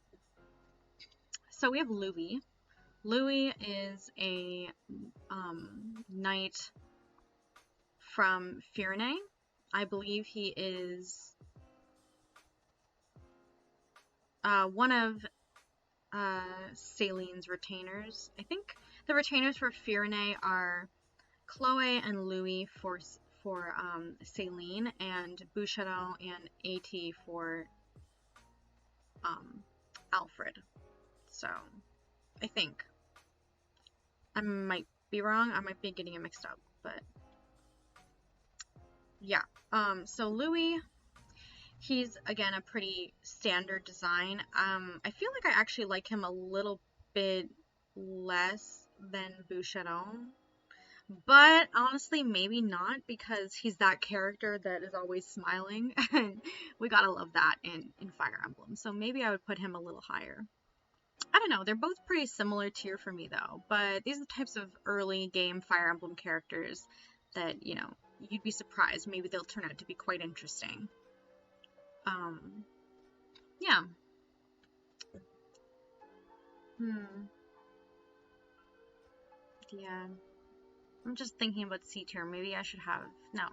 So we have Louis. Louis is a knight from Firene. I believe he is one of Salene's retainers. I think the retainers for Firene are Chloe and Louis for Céline, and Boucheron and Etie for Alfred. So I think I might be wrong. I might be getting it mixed up, but yeah. So Louis, he's again a pretty standard design. I feel like I actually like him a little bit less than Boucheron. But honestly, maybe not, because he's that character that is always smiling, and we gotta love that in Fire Emblem. So maybe I would put him a little higher. I don't know, they're both pretty similar tier for me though, but these are the types of early game Fire Emblem characters that, you know, you'd be surprised. Maybe they'll turn out to be quite interesting. Yeah. Yeah. I'm just thinking about C tier. Maybe I should have... No.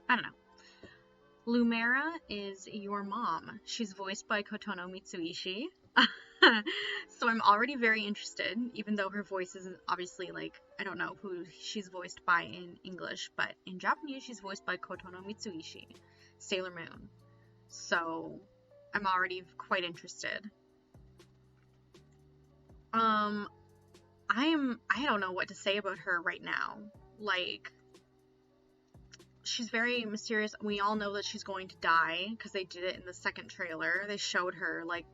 I don't know. Lumera is your mom. She's voiced by Kotono Mitsuishi. So I'm already very interested, even though her voice isn't obviously, like, I don't know who she's voiced by in English, but in Japanese she's voiced by Kotono Mitsuishi, Sailor Moon. So I'm already quite interested. I don't know what to say about her right now. Like, she's very mysterious. We all know that she's going to die, because they did it in the second trailer. They showed her, like,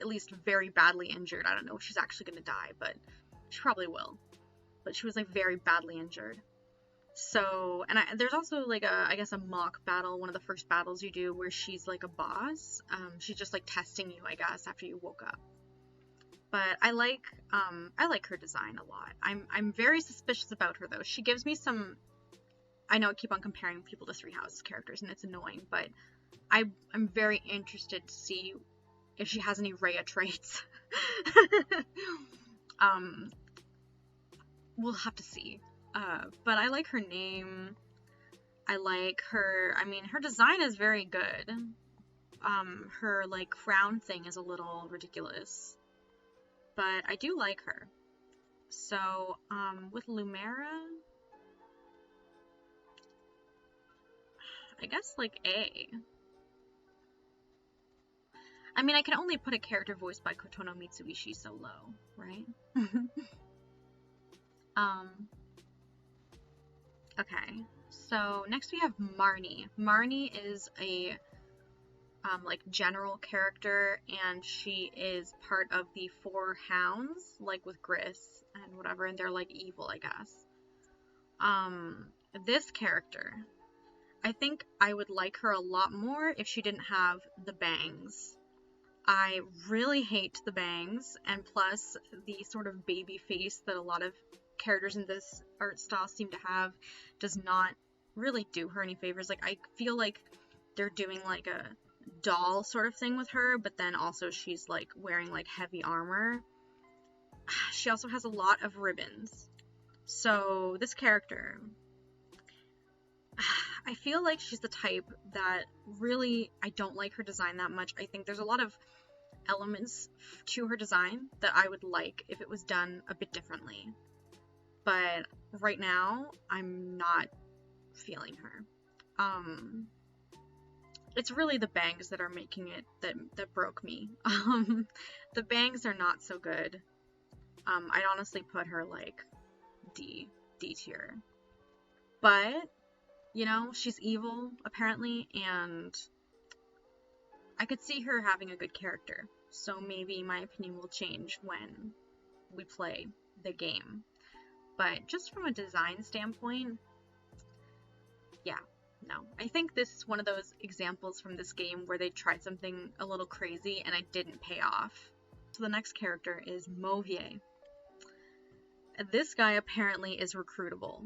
at least very badly injured. I don't know if she's actually going to die, but she probably will. But she was, like, very badly injured. So, and there's also, like, I guess a mock battle, one of the first battles you do, where she's, like, a boss. She's just, like, testing you, I guess, after you woke up. But I like her design a lot. I'm very suspicious about her, though. She gives me some... I know I keep on comparing people to Three Houses characters, and it's annoying, but I'm very interested to see if she has any Rhea traits. We'll have to see. But I like her name. I like her... I mean, her design is very good. Her, like, crown thing is a little ridiculous. But I do like her. So, with Lumera, I guess, like, A. I mean, I can only put a character voiced by Kotono Mitsuishi so low, right? Okay. So, next we have Marnie. Marnie is a like general character, and she is part of the Four Hounds, like with Gris and whatever, and they're like evil, I guess. This character, I think I would like her a lot more if she didn't have the bangs. I really hate the bangs, and plus the sort of baby face that a lot of characters in this art style seem to have does not really do her any favors. Like, I feel like they're doing like a doll sort of thing with her, but then also she's like wearing like heavy armor. She also has a lot of ribbons. So this character, I feel like she's the type that really, I don't like her design that much. I think there's a lot of elements to her design that I would like if it was done a bit differently. But right now, I'm not feeling her. It's really the bangs that are making it, that broke me. The bangs are not so good. I'd honestly put her like D tier. But, you know, she's evil, apparently, and I could see her having a good character. So maybe my opinion will change when we play the game. But just from a design standpoint, yeah. No, I think this is one of those examples from this game where they tried something a little crazy and it didn't pay off. So the next character is Mauvier. This guy apparently is recruitable.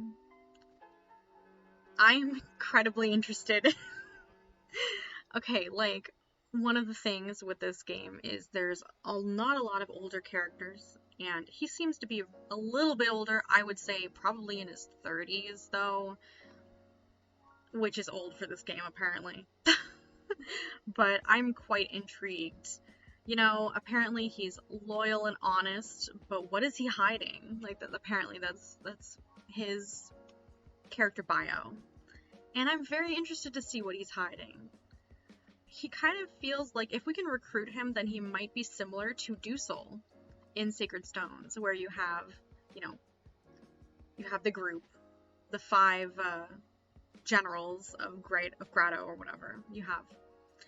I'm incredibly interested. Okay, like, one of the things with this game is there's not a lot of older characters, and he seems to be a little bit older. I would say probably in his 30s, though. Which is old for this game, apparently. But I'm quite intrigued. You know, apparently he's loyal and honest, but what is he hiding? Like, apparently that's his character bio, and I'm very interested to see what he's hiding. He kind of feels like if we can recruit him, then he might be similar to Dusel in Sacred Stones, where you have, you know, you have the group, the 5 generals of Grotto or whatever you have.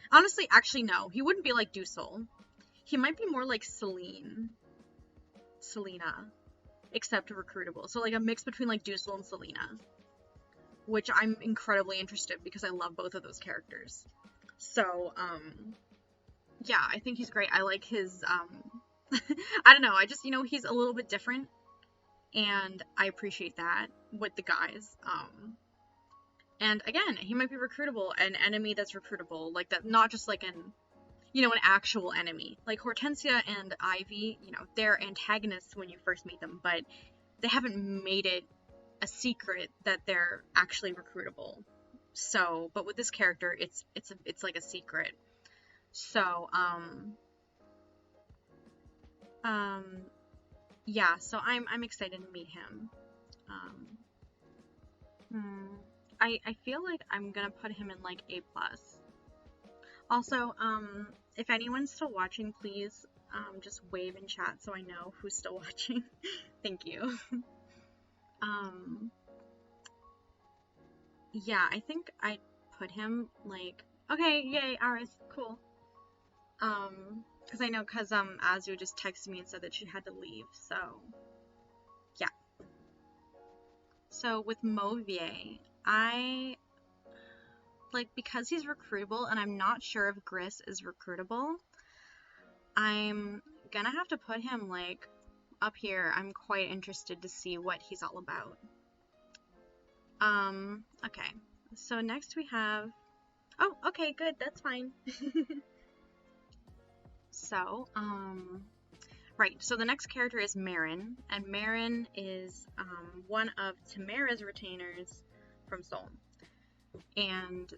Honestly, actually, no, he wouldn't be like Dusel. He might be more like Selena, except recruitable. So like a mix between like Dusel and Selena, which I'm incredibly interested because I love both of those characters. So, yeah, I think he's great. I like his, I don't know, I just, you know, he's a little bit different, and I appreciate that with the guys. And again, he might be recruitable, an enemy that's recruitable, like that, not just like an, you know, an actual enemy. Like Hortensia and Ivy, you know, they're antagonists when you first meet them, but they haven't made it a secret that they're actually recruitable. So, but with this character, it's like a secret. So, yeah, so I'm excited to meet him. I feel like I'm gonna put him in like A+. Also, if anyone's still watching, please, just wave in chat so I know who's still watching. Thank you. Yeah, I think I put him like, okay, yay, Aris, cool. Cause I know, Azu just texted me and said that she had to leave, so, yeah. So with Mauvier, because he's recruitable, and I'm not sure if Gris is recruitable, I'm gonna have to put him, like, up here. I'm quite interested to see what he's all about. Okay. So next we have... Oh, okay, good, that's fine. So, right, so the next character is Marin, and Marin is, one of Timerra's retainers from Soul. And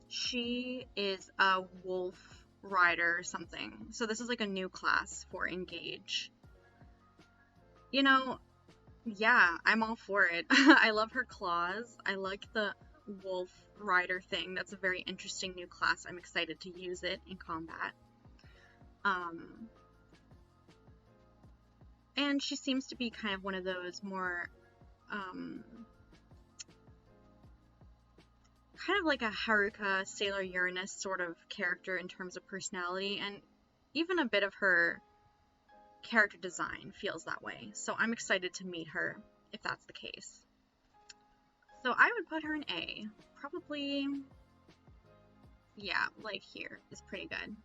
she is a wolf rider or something. So this is like a new class for Engage. You know, yeah, I'm all for it. I love her claws. I like the wolf rider thing. That's a very interesting new class. I'm excited to use it in combat. And she seems to be kind of one of those more, kind of like a Haruka, Sailor Uranus sort of character in terms of personality, and even a bit of her character design feels that way. So I'm excited to meet her, if that's the case. So I would put her in A. Probably, yeah, like here is pretty good.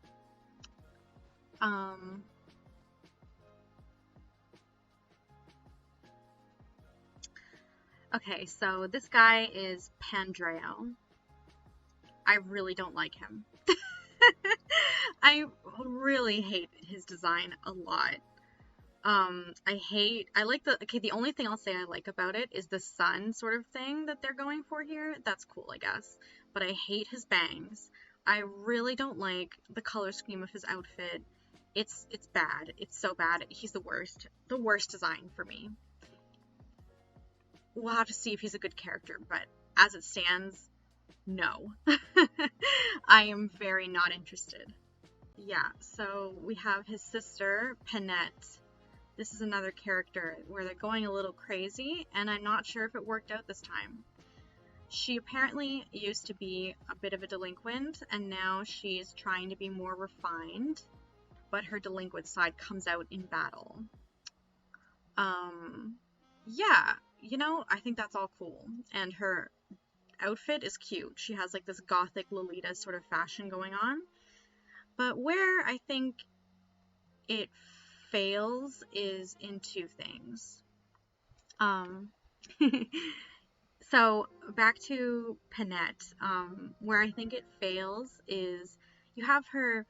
Okay, so this guy is Pandreo. I really don't like him. I really hate his design a lot. The only thing I'll say I like about it is the sun sort of thing that they're going for here. That's cool, I guess. But I hate his bangs. I really don't like the color scheme of his outfit. It's bad. It's so bad. He's the worst. The worst design for me. We'll have to see if he's a good character, but as it stands, no. I am very not interested. Yeah, so we have his sister, Panette. This is another character where they're going a little crazy, and I'm not sure if it worked out this time. She apparently used to be a bit of a delinquent, and now she's trying to be more refined, but her delinquent side comes out in battle. Yeah, you know, I think that's all cool, and her outfit is cute. She has like this gothic Lolita sort of fashion going on, but where I think it fails is in two things. So back to Panette, where I think it fails is you have her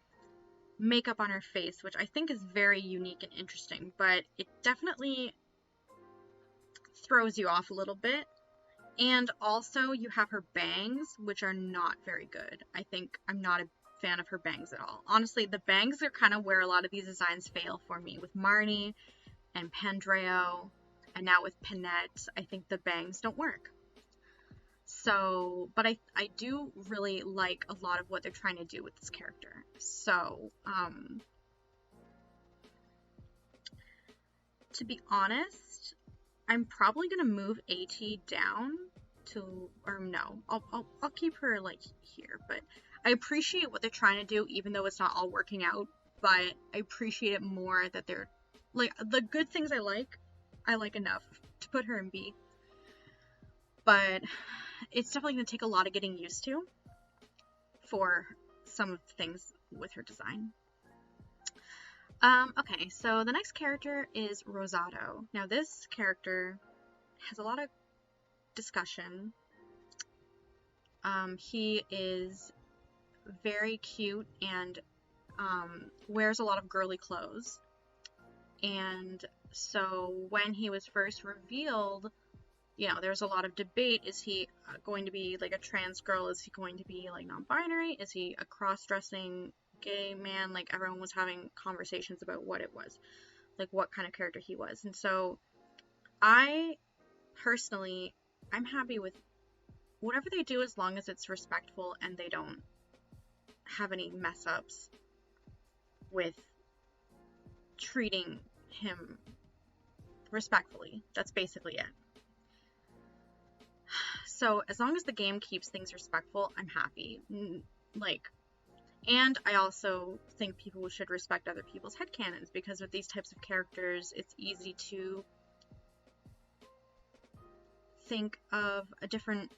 makeup on her face, which I think is very unique and interesting, but it definitely throws you off a little bit. And also you have her bangs, which are not very good. I think I'm not a fan of her bangs at all. Honestly, the bangs are kind of where a lot of these designs fail for me, with Marnie and Pandreo. and now with Pinette, I think the bangs don't work. So, but I do really like a lot of what they're trying to do with this character. So, to be honest, I'm probably gonna move Etie down to, or no, I'll keep her like here, but I appreciate what they're trying to do, even though it's not all working out, but I appreciate it more that they're, like, the good things I like enough to put her in B. But it's definitely going to take a lot of getting used to for some of the things with her design. Okay, so the next character is Rosado. Now this character has a lot of discussion. He is very cute and wears a lot of girly clothes. And so when he was first revealed, you know, there's a lot of debate. Is he going to be like a trans girl? Is he going to be like non-binary? Is he a cross-dressing gay man? Like, everyone was having conversations about what it was, like what kind of character he was. And so I personally, I'm happy with whatever they do as long as it's respectful and they don't have any mess ups with treating him respectfully. That's basically it. So as long as the game keeps things respectful, I'm happy. Like, and I also think people should respect other people's headcanons, because with these types of characters, it's easy to think of a different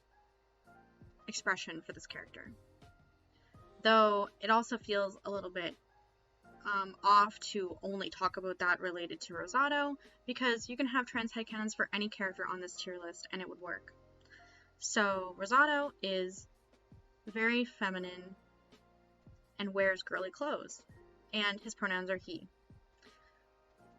expression for this character. Though it also feels a little bit off to only talk about that related to Rosado, because you can have trans headcanons for any character on this tier list and it would work. So Rosado is very feminine and wears girly clothes, and his pronouns are he.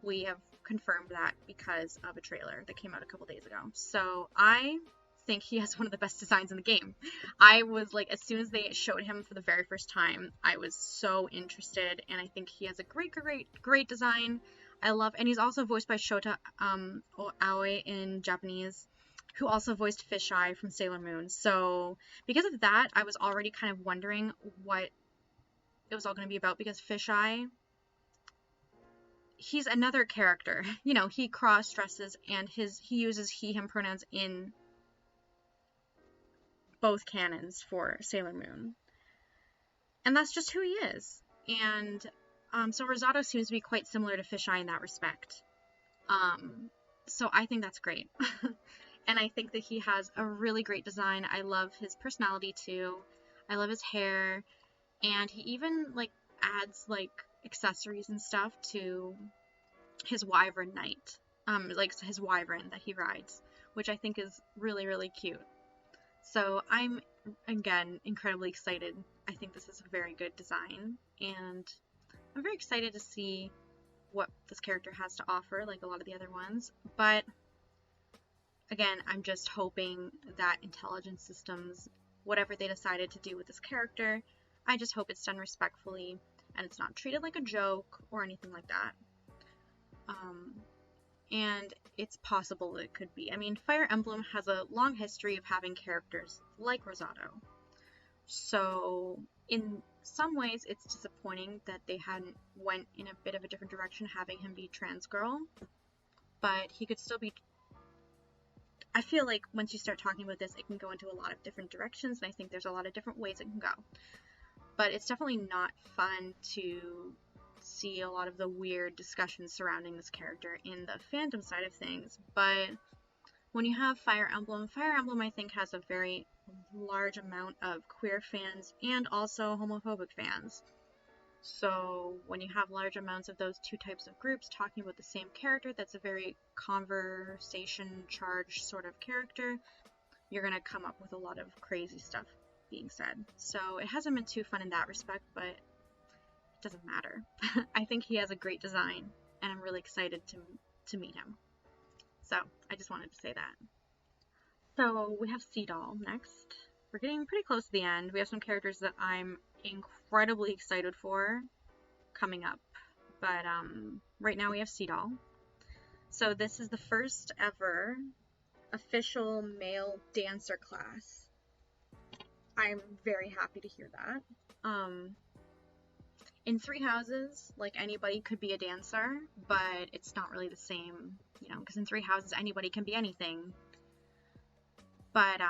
We have confirmed that because of a trailer that came out a couple days ago. So I think he has one of the best designs in the game. I was like, as soon as they showed him for the very first time, I was so interested, and I think he has a great design. I love, and he's also voiced by Shota Aoi in Japanese, who also voiced Fisheye from Sailor Moon. So because of that, I was already kind of wondering what it was all going to be about, because Fisheye, he's another character. You know, he cross-dresses, and he uses he, him pronouns in both canons for Sailor Moon. And that's just who he is. And so Rosado seems to be quite similar to Fisheye in that respect. So I think that's great. And I think that he has a really great design. I love his personality too. I love his hair. And he even like adds like accessories and stuff to his wyvern knight. Like his wyvern that he rides, which I think is really cute. So I'm, again, incredibly excited. I think this is a very good design, and I'm very excited to see what this character has to offer, like a lot of the other ones. But again, I'm just hoping that intelligence systems, whatever they decided to do with this character, I just hope it's done respectfully and it's not treated like a joke or anything like that. And it's possible that it could be. I mean, Fire Emblem has a long history of having characters like Rosado. So in some ways, it's disappointing that they hadn't went in a bit of a different direction, having him be trans girl. But he could still be... I feel like once you start talking about this, it can go into a lot of different directions, and I think there's a lot of different ways it can go. But it's definitely not fun to see a lot of the weird discussions surrounding this character in the fandom side of things. But when you have Fire Emblem I think has a very large amount of queer fans and also homophobic fans. So when you have large amounts of those two types of groups talking about the same character that's a very conversation charged sort of character, you're going to come up with a lot of crazy stuff being said. So it hasn't been too fun in that respect, but it doesn't matter. I think he has a great design, and I'm really excited to meet him. So I just wanted to say that. So we have Seadoll next. We're getting pretty close to the end. We have some characters that I'm incredibly excited for coming up. But right now we have Seadoll. So this is the first ever official male dancer class. I'm very happy to hear that. In Three Houses, like, anybody could be a dancer, but it's not really the same, you know, because in Three Houses anybody can be anything. But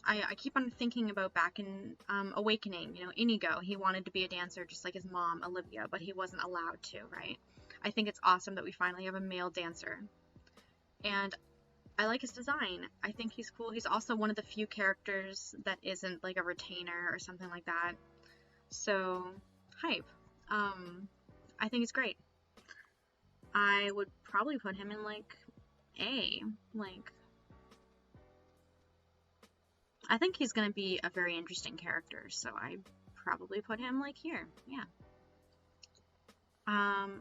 I keep on thinking about back in Awakening, you know, Inigo, he wanted to be a dancer just like his mom, Olivia, but he wasn't allowed to, right? I think it's awesome that we finally have a male dancer. And I like his design. I think he's cool. He's also one of the few characters that isn't like a retainer or something like that. So, hype. I think he's great. I would probably put him in like A. Like, I think he's gonna be a very interesting character, so I probably put him like here. Yeah.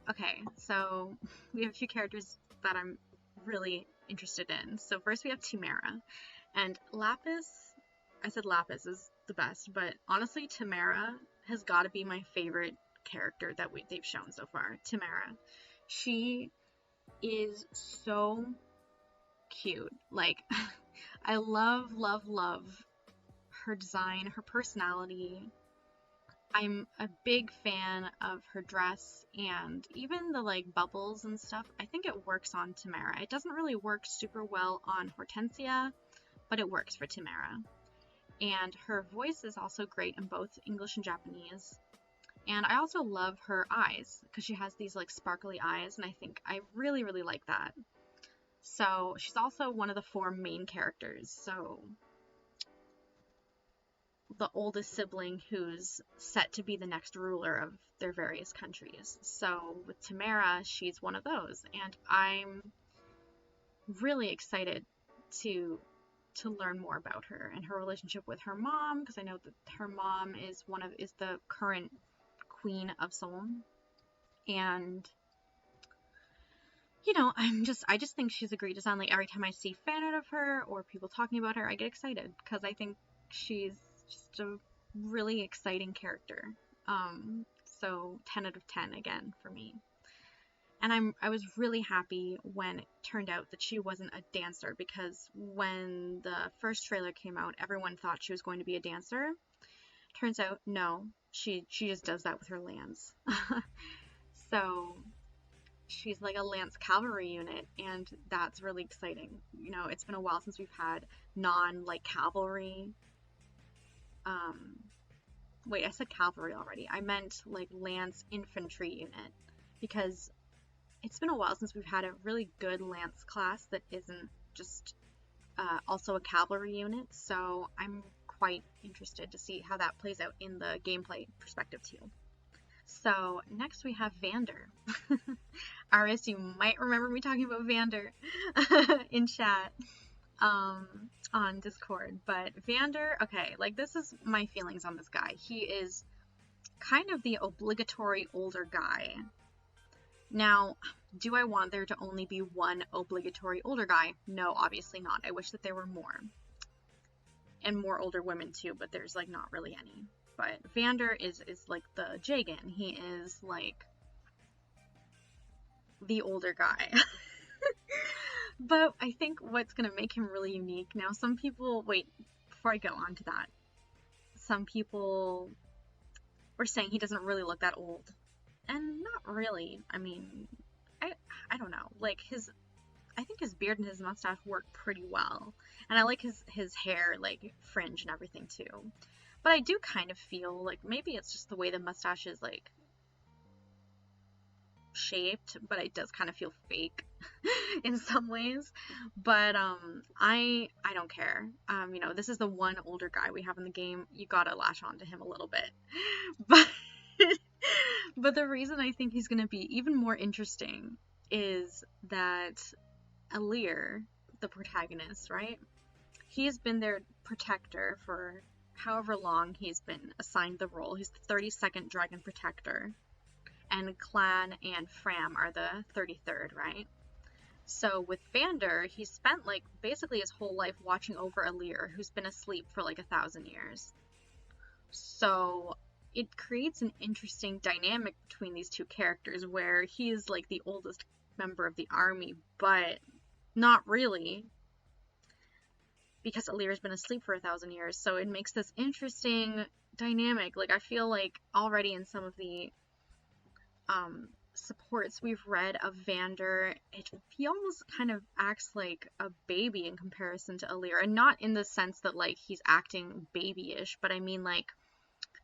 Okay, so we have a few characters that I'm really interested in. So first we have Timerra, and Lapis, I said Lapis is the best, but honestly Timerra has got to be my favorite character that they've shown so far. Timerra, she is so cute. Like, I love her design, her personality. I'm a big fan of her dress, and even the like bubbles and stuff. I think it works on Timerra. It doesn't really work super well on Hortensia, but it works for Timerra. And her voice is also great in both English and Japanese. And I also love her eyes, because she has these like sparkly eyes, and I think I really like that. So she's also one of the 4 main characters, so the oldest sibling who's set to be the next ruler of their various countries. So with Timerra, she's one of those, and I'm really excited to learn more about her and her relationship with her mom, because I know that her mom is the current Queen of Seoul, and you know, I just think she's a great design. Like, every time I see fan art of her or people talking about her, I get excited, because I think she's just a really exciting character. So 10 out of 10 again for me. And I was really happy when it turned out that she wasn't a dancer, because when the first trailer came out, everyone thought she was going to be a dancer. Turns out, no, she just does that with her lance. So she's like a lance cavalry unit, and that's really exciting. You know, it's been a while since we've had like cavalry. Wait, I said cavalry already. I meant like lance infantry unit, because it's been a while since we've had a really good lance class that isn't just also a cavalry unit, so I'm quite interested to see how that plays out in the gameplay perspective too. So next we have Vander. Aris, you might remember me talking about Vander in chat on Discord, but Vander, okay, like, this is my feelings on this guy. He is kind of the obligatory older guy. Now, do I want there to only be one obligatory older guy? No, obviously not. I wish that there were more. And more older women too, but there's like not really any. But Vander is like the Jagan. He is like the older guy. But I think what's going to make him really unique, now some people, wait, before I go on to that, some people were saying he doesn't really look that old. And not really. I mean, I don't know. Like, I think his beard and his mustache work pretty well. And I like his hair, like, fringe and everything too. But I do kind of feel like maybe it's just the way the mustache is, like, shaped, but it does kind of feel fake in some ways. But I don't care. You know, this is the one older guy we have in the game. You gotta latch on to him a little bit. But the reason I think he's gonna be even more interesting is that Alear, the protagonist, right? He's been their protector for however long he's been assigned the role. He's the 32nd Dragon Protector. And Clan and Fram are the 33rd, right? So with Vander, he spent like basically his whole life watching over Alear, who's been asleep for like 1,000 years. So it creates an interesting dynamic between these two characters, where he's like the oldest member of the army, but not really, because Alear's been asleep for 1,000 years, so it makes this interesting dynamic. Like, I feel like already in some of the supports we've read of Vander, he almost kind of acts like a baby in comparison to Alear, and not in the sense that, like, he's acting babyish, but I mean, like,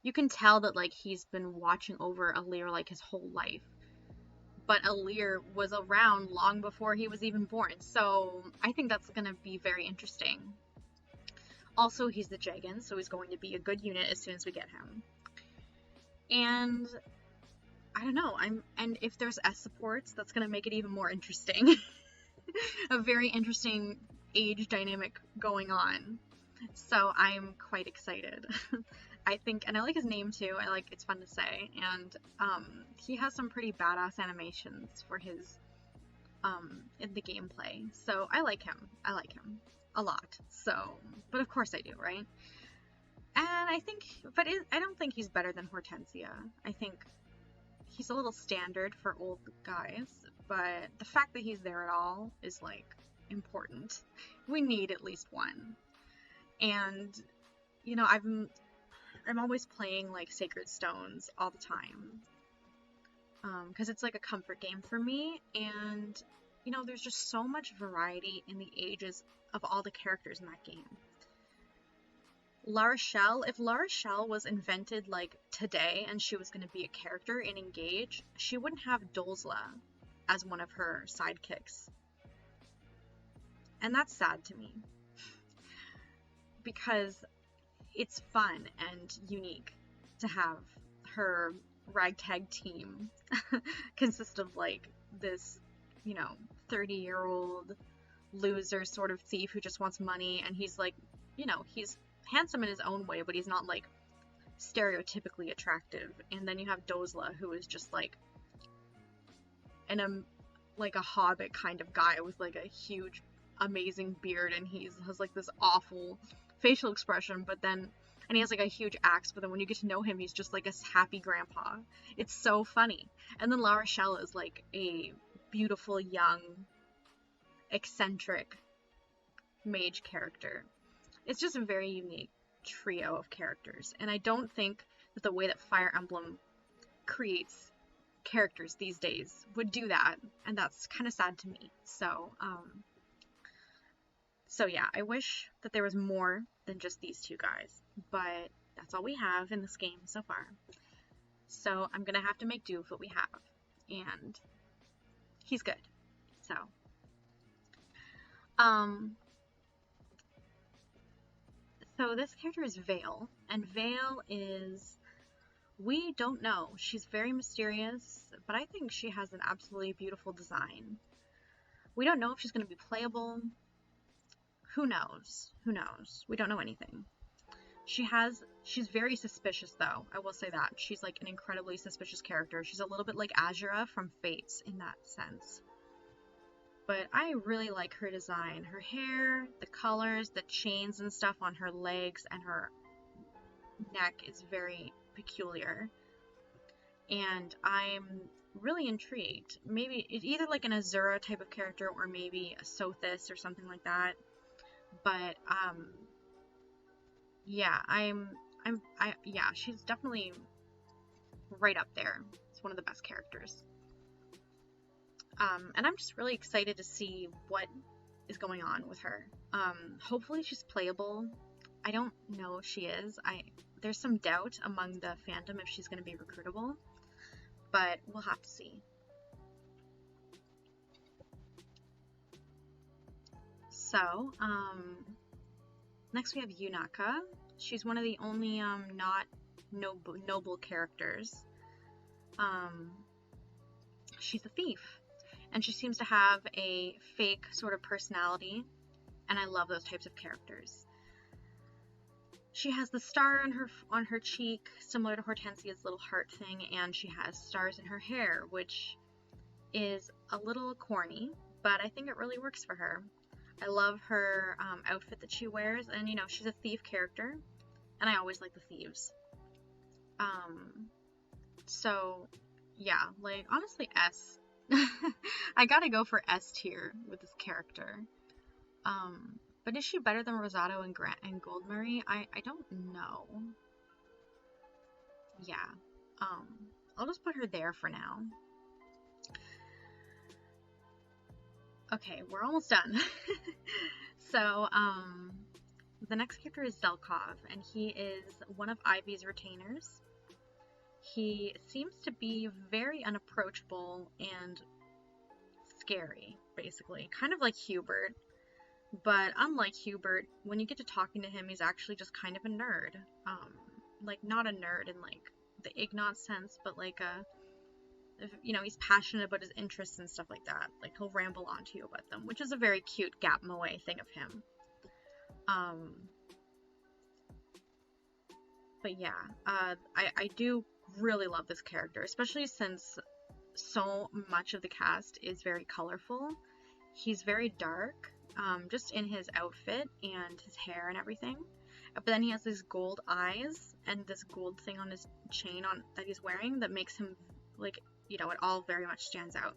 you can tell that, like, he's been watching over Alear, like, his whole life. But Alear was around long before he was even born, so I think that's going to be very interesting. Also, he's the Jagan, so he's going to be a good unit as soon as we get him. And I don't know, and if there's S supports, that's going to make it even more interesting. A very interesting age dynamic going on. So I'm quite excited. I think, and I like his name too. It's fun to say, and he has some pretty badass animations for his in the gameplay. So I like him. I like him a lot. So, but of course I do, right? And I think, I don't think he's better than Hortensia. I think he's a little standard for old guys, but the fact that he's there at all is, like, important. We need at least one. And, you know, I'm always playing, like, Sacred Stones all the time, because it's like a comfort game for me, and, you know, there's just so much variety in the ages of all the characters in that game. La Rochelle, if La Rochelle was invented, like, today, and she was going to be a character in Engage, she wouldn't have Dolzla as one of her sidekicks. And that's sad to me, because it's fun and unique to have her ragtag team consist of, like, this, you know, 30-year-old loser sort of thief who just wants money, and he's, like, you know, he's handsome in his own way, but he's not, like, stereotypically attractive. And then you have Dolzla, who is just, like, like a hobbit kind of guy with, like, a huge, amazing beard, and he has, like, this awful facial expression, and he has, like, a huge axe, but then when you get to know him, he's just, like, a happy grandpa. It's so funny. And then La Rochelle is, like, a beautiful, young, eccentric mage character. It's just a very unique trio of characters, and I don't think that the way that Fire Emblem creates characters these days would do that, and that's kind of sad to me. So yeah, I wish that there was more than just these two guys, but that's all we have in this game so far. So I'm gonna have to make do with what we have, and he's good. So this character is Vale, and Vale is, we don't know. She's very mysterious, but I think she has an absolutely beautiful design. We don't know if she's going to be playable. Who knows? Who knows? We don't know anything. She's very suspicious, though. I will say that. She's, like, an incredibly suspicious character. She's a little bit like Azura from Fates in that sense. But I really like her design. Her hair, the colors, the chains and stuff on her legs and her neck is very peculiar. And I'm really intrigued. Maybe it's either like an Azura type of character or maybe a Sothis or something like that. But yeah, yeah, she's definitely right up there. It's one of the best characters. And I'm just really excited to see what is going on with her. Hopefully she's playable. I don't know if she is. There's some doubt among the fandom if she's going to be recruitable, but we'll have to see. So, next we have Yunaka. She's one of the only not noble characters. She's a thief. And she seems to have a fake sort of personality, and I love those types of characters. She has the star on her cheek, similar to Hortensia's little heart thing, and she has stars in her hair, which is a little corny, but I think it really works for her. I love her outfit that she wears, and, you know, she's a thief character, and I always like the thieves. So, yeah, like, honestly, S I gotta go for S tier with this character. But is she better than Rosado and Grant and Goldmarie? I don't know. Yeah. I'll just put her there for now. Okay, we're almost done. So, the next character is Zelkov, and he is one of Ivy's retainers. He seems to be very unapproachable and scary, basically. Kind of like Hubert. But unlike Hubert, when you get to talking to him, he's actually just kind of a nerd. Like, not a nerd in, like, the Ignat sense, but like you know, he's passionate about his interests and stuff like that. Like, he'll ramble on to you about them, which is a very cute Gap Moe thing of him. But yeah, I do really love this character, especially since so much of the cast is very colorful. He's very dark, just in his outfit and his hair and everything. But then he has these gold eyes and this gold thing on his chain that he's wearing that makes him, like, you know, it all very much stands out.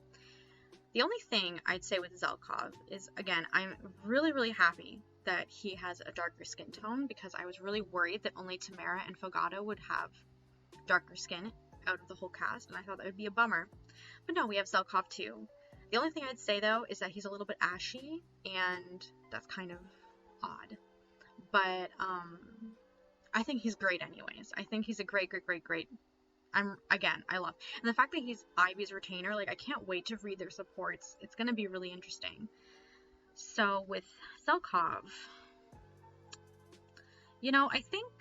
The only thing I'd say with Zelkov is, again, I'm really, really happy that he has a darker skin tone, because I was really worried that only Timerra and Fogado would have darker skin out of the whole cast, and I thought that would be a bummer. But no, we have Zelkov too. The only thing I'd say, though, is that he's a little bit ashy, and that's kind of odd. But, I think he's great anyways. I think he's a great I love. And the fact that he's Ivy's retainer, like, I can't wait to read their supports. It's gonna be really interesting. So, with Zelkov, you know, I think,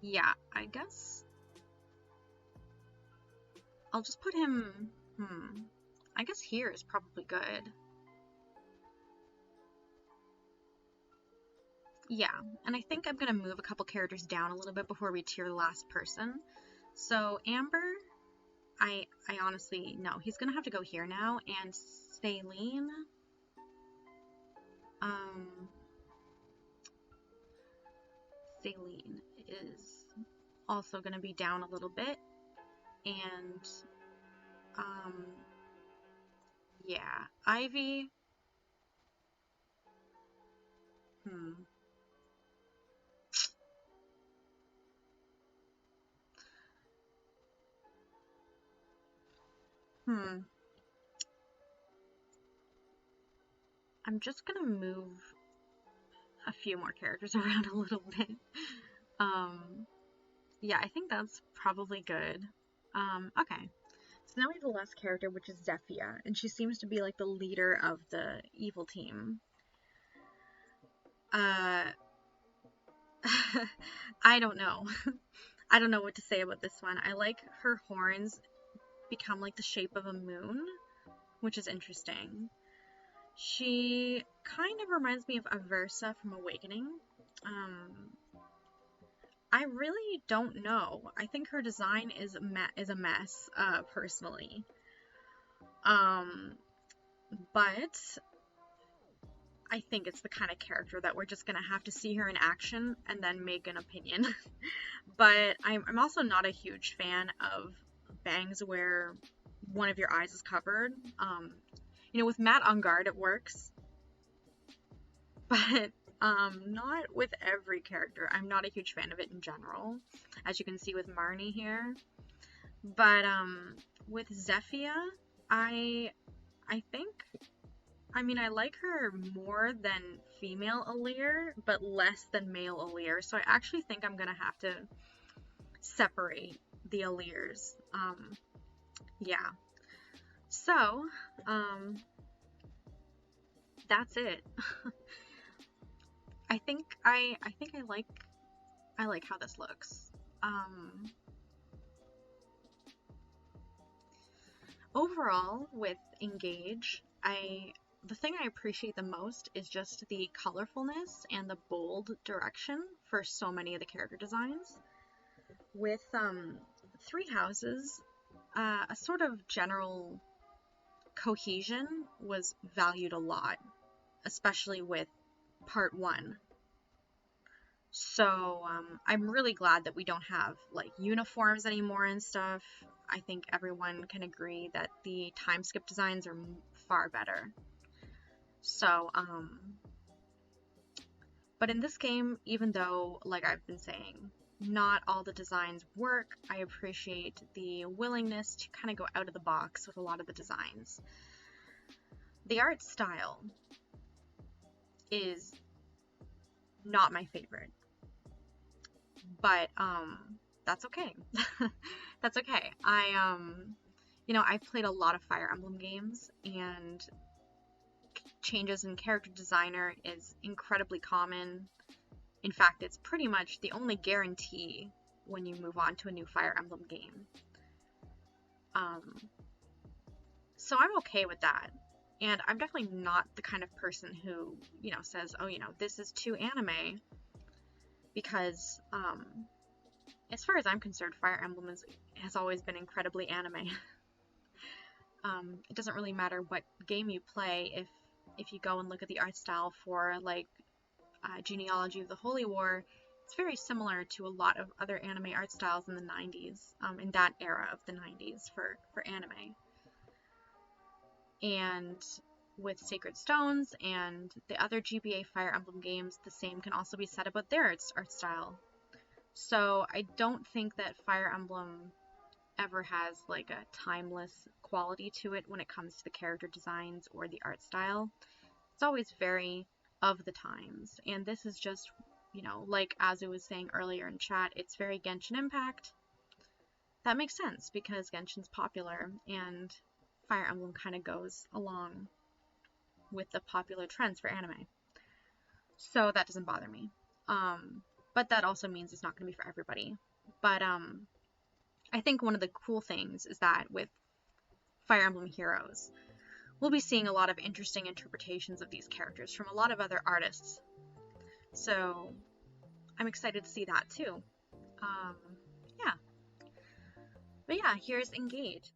yeah, I guess I'll just put him, I guess here is probably good. Yeah, and I think I'm going to move a couple characters down a little bit before we tier the last person. So Amber, I honestly, no, he's going to have to go here now, and Celine, Celine is also going to be down a little bit, and, yeah, Ivy, I'm just gonna move a few more characters around a little bit. Yeah, I think that's probably good. Okay. So now we have the last character, which is Zephia, and she seems to be like the leader of the evil team. I don't know. I don't know what to say about this one. I like her horns become like the shape of a moon, which is interesting. She kind of reminds me of Aversa from Awakening. I really don't know. I think her design is a mess, personally. But I think it's the kind of character that we're just gonna have to see her in action and then make an opinion. But I'm also not a huge fan of bangs where one of your eyes is covered. You know, with Matt on guard it works, but not with every character. I'm not a huge fan of it in general, as you can see with Marnie here. But with Zephia, I think, I mean, I like her more than female Alear, but less than male Alear. So I actually think I'm gonna have to separate the Alears. Yeah. So, that's it. I think I like how this looks. Overall, with Engage, the thing I appreciate the most is just the colorfulness and the bold direction for so many of the character designs. With Three Houses, a sort of general cohesion was valued a lot, especially with part 1. So I'm really glad that we don't have like uniforms anymore and stuff. I think everyone can agree that the time skip designs are far better. So, but in this game, even though, like I've been saying, not all the designs work, I appreciate the willingness to kind of go out of the box with a lot of the designs. The art style is not my favorite, but that's okay. That's okay. You know, I've played a lot of Fire Emblem games, and changes in character designer is incredibly common. In fact, it's pretty much the only guarantee when you move on to a new Fire Emblem game. So I'm okay with that. And I'm definitely not the kind of person who, you know, says, oh, you know, this is too anime. Because, as far as I'm concerned, Fire Emblem has always been incredibly anime. It doesn't really matter what game you play, if you go and look at the art style for, like, Genealogy of the Holy War, it's very similar to a lot of other anime art styles in the 90s, in that era of the 90s for anime. And with Sacred Stones and the other GBA Fire Emblem games, the same can also be said about their art style. So I don't think that Fire Emblem ever has like a timeless quality to it when it comes to the character designs or the art style. It's always very of the times, and this is just, you know, like Azu was saying earlier in chat, it's very Genshin Impact. That makes sense because Genshin's popular and Fire Emblem kind of goes along with the popular trends for anime. So that doesn't bother me. But that also means it's not going to be for everybody. But I think one of the cool things is that with Fire Emblem Heroes, we'll be seeing a lot of interesting interpretations of these characters from a lot of other artists. So I'm excited to see that too. Yeah. But yeah, here's Engage.